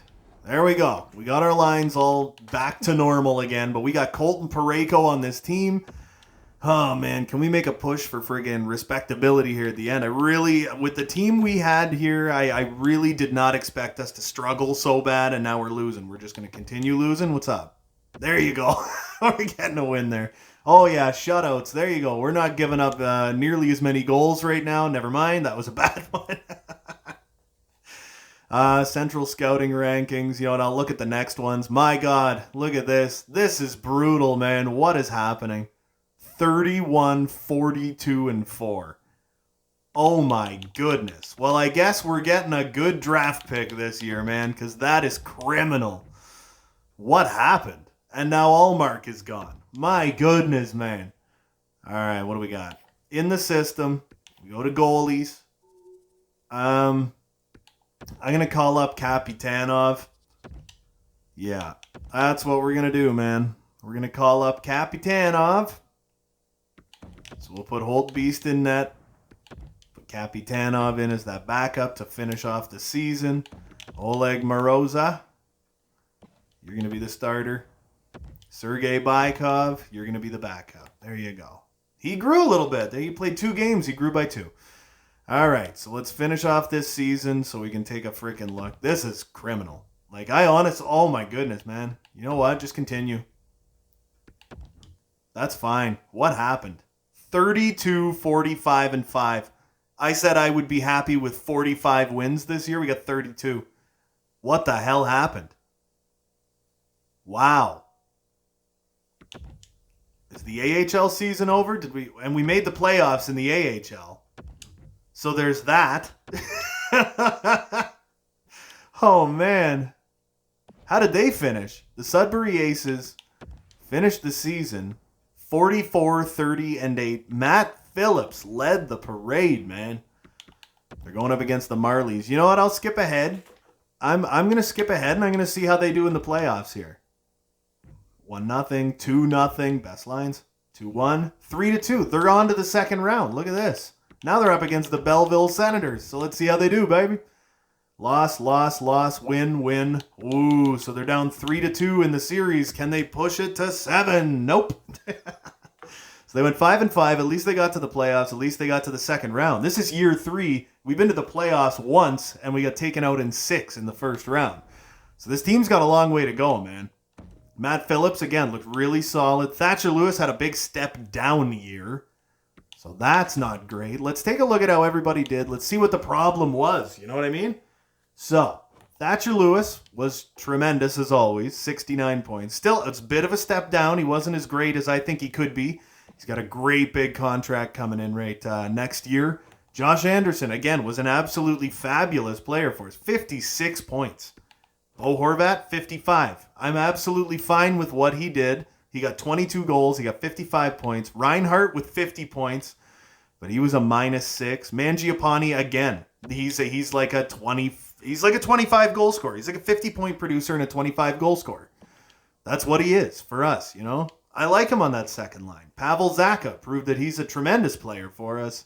There we go. We got our lines all back to normal again, but we got Colton Parayko on this team. Oh, man, can we make a push for friggin' respectability here at the end? With the team we had here, I really did not expect us to struggle so bad, and now we're losing. We're just going to continue losing. What's up? There you go. We're getting a win there. Oh, yeah, shutouts. There you go. We're not giving up nearly as many goals right now. Never mind. That was a bad one. Central scouting rankings. You know, and I'll look at the next ones. My God, look at this. This is brutal, man. What is happening? 31, 42, and 4. Oh my goodness. Well, I guess we're getting a good draft pick this year, man, because that is criminal. What happened? And now Allmark is gone. My goodness, man. All right, what do we got? In the system, we go to goalies. I'm going to call up Kapitanov. Yeah, that's what we're going to do, man. We're going to call up Kapitanov. So we'll put Holtbeast in net. Put Kapitanov in as that backup to finish off the season. Oleg Moroza, you're going to be the starter. Sergei Baikov, you're going to be the backup. There you go. He grew a little bit. He played 2 games. He grew by 2. All right, so let's finish off this season so we can take a freaking look. This is criminal. Like, oh my goodness, man. You know what? Just continue. That's fine. What happened? 32, 45, and 5. I said I would be happy with 45 wins this year. We got 32. What the hell happened? Wow. Is the AHL season over? We made the playoffs in the AHL. So there's that. Oh, man. How did they finish? The Sudbury Aces finished the season 44, 30, and 8. Matt Phillips led the parade, man. They're going up against the Marlies. You know what? I'll skip ahead. I'm going to skip ahead, and I'm going to see how they do in the playoffs here. 1-0, 2-0. Best lines. 2-1, 3-2. They're on to the second round. Look at this. Now they're up against the Belleville Senators. So let's see how they do, baby. Loss, win, win. Ooh, so they're down 3-2 in the series. Can they push it to 7? Nope. So they went 5-5. At least they got to the playoffs. At least they got to the second round. This is year 3. We've been to the playoffs once, and we got taken out in 6 in the first round. So this team's got a long way to go, man. Matt Phillips, again, looked really solid. Thatcher Lewis had a big step down year. So that's not great. Let's take a look at how everybody did. Let's see what the problem was. You know what I mean? So, Thatcher Lewis was tremendous as always. 69 points. Still, it's a bit of a step down. He wasn't as great as I think he could be. He's got a great big contract coming in right next year. Josh Anderson, again, was an absolutely fabulous player for us. 56 points. Bo Horvat, 55. I'm absolutely fine with what he did. He got 22 goals. He got 55 points. Reinhart with 50 points, but he was a -6. Mangiapane, again, he's like a 25 goal scorer. He's like a 50-point producer and a 25 goal scorer. That's what he is for us, you know? I like him on that second line. Pavel Zacha proved that he's a tremendous player for us.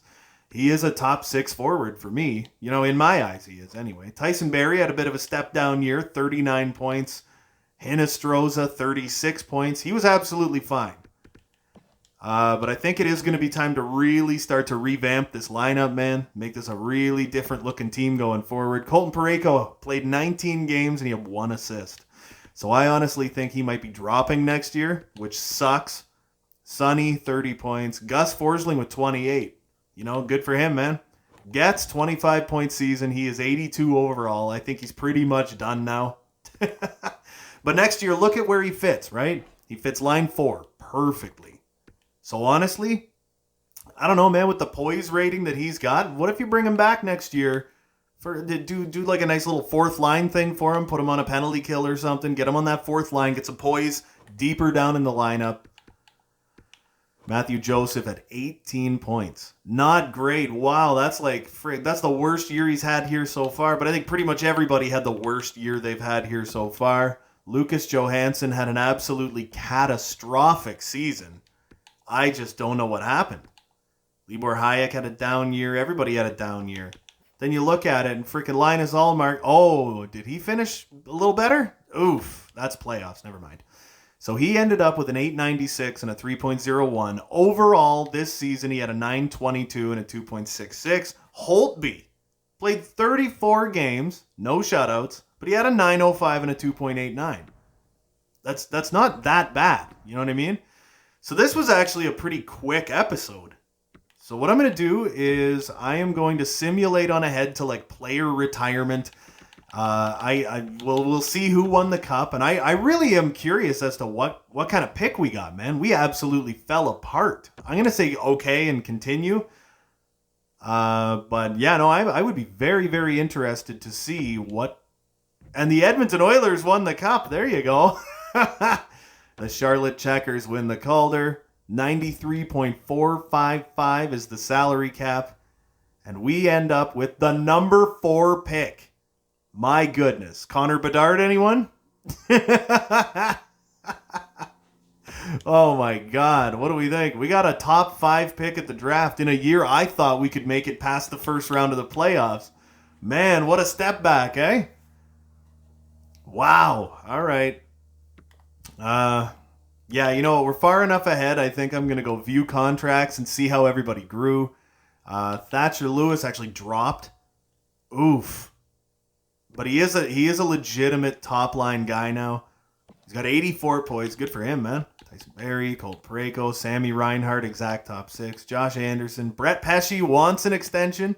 He is a top 6 forward for me. You know, in my eyes, he is anyway. Tyson Barrie had a bit of a step-down year, 39 points. Hinostroza, 36 points. He was absolutely fine. But I think it is going to be time to really start to revamp this lineup, man. Make this a really different-looking team going forward. Colton Parayko played 19 games, and he had 1 assist. So I honestly think he might be dropping next year, which sucks. Sonny, 30 points. Gus Forsling with 28. You know, good for him, man. Getz, 25-point season. He is 82 overall. I think he's pretty much done now. But next year, look at where he fits, right? He fits line 4 perfectly. So honestly, I don't know, man, with the poise rating that he's got, what if you bring him back next year for do like a nice little fourth line thing for him, put him on a penalty kill or something, get him on that fourth line, get some poise deeper down in the lineup. Matthew Joseph at 18 points. Not great. Wow, that's that's the worst year he's had here so far, but I think pretty much everybody had the worst year they've had here so far. Lucas Johansson had an absolutely catastrophic season. I just don't know what happened. Libor Hayek had a down year. Everybody had a down year. Then you look at it and freaking Linus Ullmark. Oh, did he finish a little better? Oof, that's playoffs. Never mind. So he ended up with an 896 and a 3.01. Overall, this season, he had a 922 and a 2.66. Holtby played 34 games, no shutouts, but he had a 905 and a 2.89. That's not that bad. You know what I mean? So this was actually a pretty quick episode. So what I'm going to do is I am going to simulate on ahead to like player retirement. We'll see who won the cup, and I really am curious as to what kind of pick we got, man. We absolutely fell apart. I'm gonna say okay and continue. But yeah, no, I would be very, very interested to see what. And the Edmonton Oilers won the cup. There you go. The Charlotte Checkers win the Calder. 93.455 is the salary cap, and we end up with the number 4 pick. My goodness. Connor Bedard, anyone? Oh my God. What do we think? We got a top 5 pick at the draft in a year I thought we could make it past the first round of the playoffs. Man, what a step back, eh? Wow. All right. Yeah, you know, we're far enough ahead. I think I'm going to go view contracts and see how everybody grew. Thatcher Lewis actually dropped. Oof. But he is a legitimate top-line guy now. He's got 84 points. Good for him, man. Tyson Barrie, Colt Parayko, Sammy Reinhart, exact top 6. Josh Anderson. Brett Pesce wants an extension.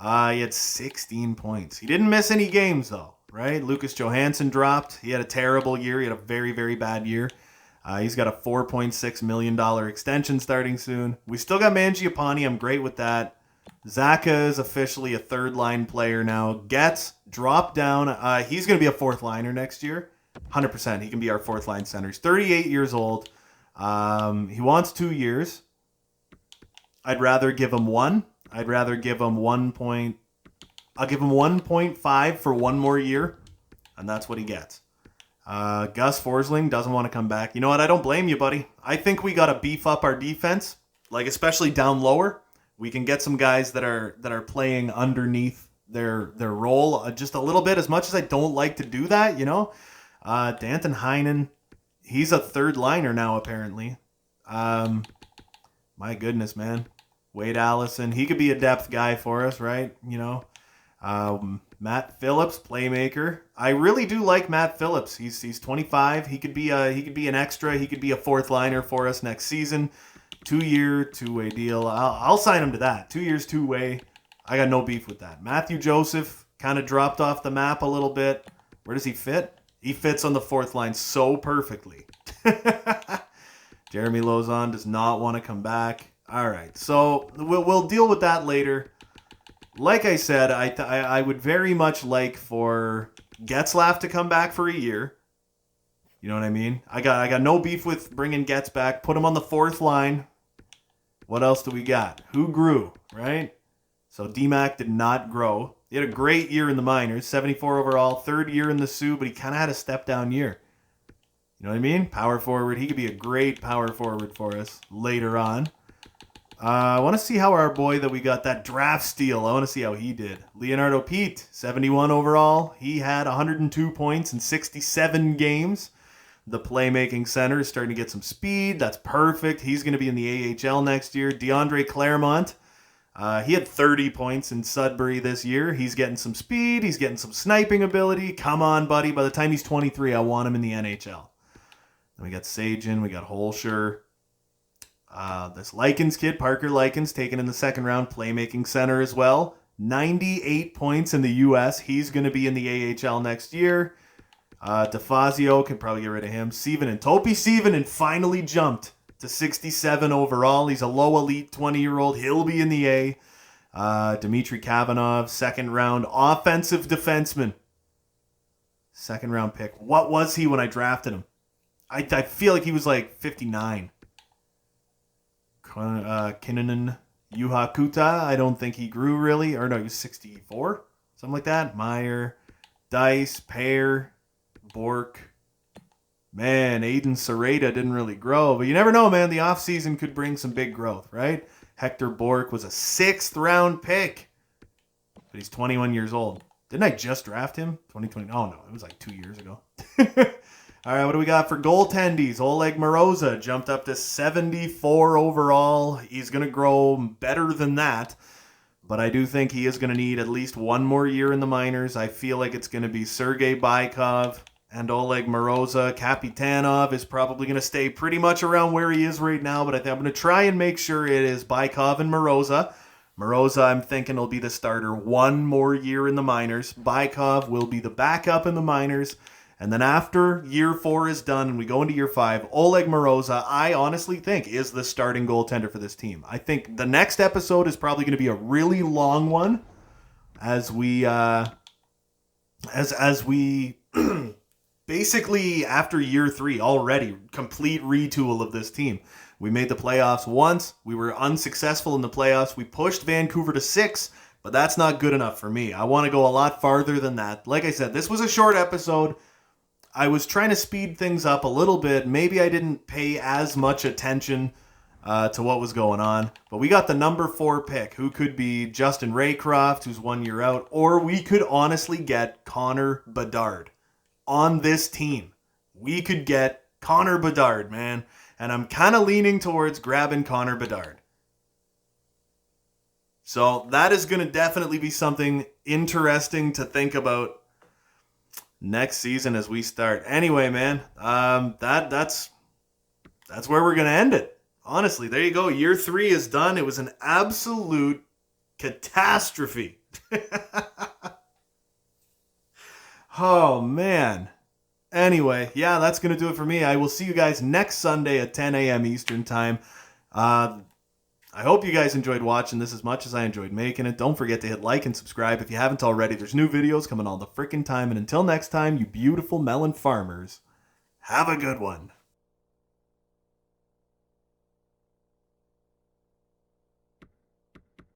He had 16 points. He didn't miss any games, though, right? Lucas Johansson dropped. He had a terrible year. He had a very, very bad year. He's got a $4.6 million extension starting soon. We still got Mangiapane. I'm great with that. Zacha is officially a third-line player now. Getz dropped down. He's going to be a fourth-liner next year. 100%. He can be our fourth-line center. He's 38 years old. He wants 2 years. I'd rather give him 1. I'd rather give him 1 point. I'll give him 1.5 for 1 more year, and that's what he gets. Gus Forsling doesn't want to come back. You know what? I don't blame you, buddy. I think we got to beef up our defense, like especially down lower. We can get some guys that are playing underneath their role just a little bit, as much as I don't like to do that, you know. Danton Heinen, he's a third liner now, apparently. My goodness, man. Wade Allison, he could be a depth guy for us, right? You know. Matt Phillips, playmaker. I really do like Matt Phillips. He's 25. He could be an extra. He could be a fourth liner for us next season. 2-year, 2-way deal. I'll sign him to that. 2 years, 2-way. I got no beef with that. Matthew Joseph kind of dropped off the map a little bit. Where does he fit? He fits on the fourth line so perfectly. Jeremy Lauzon does not want to come back. All right, so we'll deal with that later. Like I said, I would very much like for Getzlaf to come back for a year. You know what I mean? I got no beef with bringing Getz back. Put him on the fourth line. What else do we got? Who grew, right? So D-Mac did not grow. He had a great year in the minors, 74 overall, third year in the Sioux, but he kind of had a step-down year. You know what I mean? Power forward. He could be a great power forward for us later on. I want to see how our boy that we got, that draft steal, I want to see how he did. Leonardo Pete, 71 overall. He had 102 points in 67 games. The playmaking center is starting to get some speed. That's perfect. He's going to be in the AHL next year. DeAndre Claremont, he had 30 points in Sudbury this year. He's getting some speed. He's getting some sniping ability. Come on, buddy. By the time he's 23, I want him in the NHL. Then we got Sajin. We got Holscher. This Likens kid, Parker Likens, taken in the second round, playmaking center as well. 98 points in the U.S. He's going to be in the AHL next year. DeFazio, can probably get rid of him. Topi Sevenin finally jumped to 67 overall. He's a low elite 20-year-old. He'll be in the A. Dmitry Kavanov, second round offensive defenseman. Second round pick. What was he when I drafted him? I feel like he was like 59. Kinnunen Juha Kuta, I don't think he grew really. Or no, he was 64. Something like that. Meyer, Dice, Pear, Bork. Man, Aiden Serrata didn't really grow. But you never know, man. The offseason could bring some big growth, right? Hector Bork was a 6th round pick. But he's 21 years old. Didn't I just draft him? 2020? Oh, no. It was like 2 years ago. All right, what do we got for goaltendies? Oleg Moroza jumped up to 74 overall. He's going to grow better than that. But I do think he is going to need at least one more year in the minors. I feel like it's going to be Sergei Baikov and Oleg Moroza. Kapitanov is probably going to stay pretty much around where he is right now. But I think I'm going to try and make sure it is Baikov and Moroza. Moroza, I'm thinking, will be the starter one more year in the minors. Baikov will be the backup in the minors. And then after year 4 is done and we go into year 5, Oleg Moroza, I honestly think, is the starting goaltender for this team. I think the next episode is probably going to be a really long one as we basically, after year 3 already, complete retool of this team. We made the playoffs once. We were unsuccessful in the playoffs. We pushed Vancouver to 6, but that's not good enough for me. I want to go a lot farther than that. Like I said, this was a short episode. I was trying to speed things up a little bit. Maybe I didn't pay as much attention to what was going on. But we got the number 4 pick, who could be Justin Raycroft, who's 1 year out, or we could honestly get Connor Bedard on this team. We could get Connor Bedard, man. And I'm kind of leaning towards grabbing Connor Bedard. So that is going to definitely be something interesting to think about next season as we start. Anyway, man, that's where we're going to end it. Honestly, there you go. Year 3 is done. It was an absolute catastrophe. Oh, man. Anyway, yeah, that's going to do it for me. I will see you guys next Sunday at 10 a.m. Eastern Time. I hope you guys enjoyed watching this as much as I enjoyed making it. Don't forget to hit like and subscribe if you haven't already. There's new videos coming all the frickin' time. And until next time, you beautiful melon farmers, have a good one.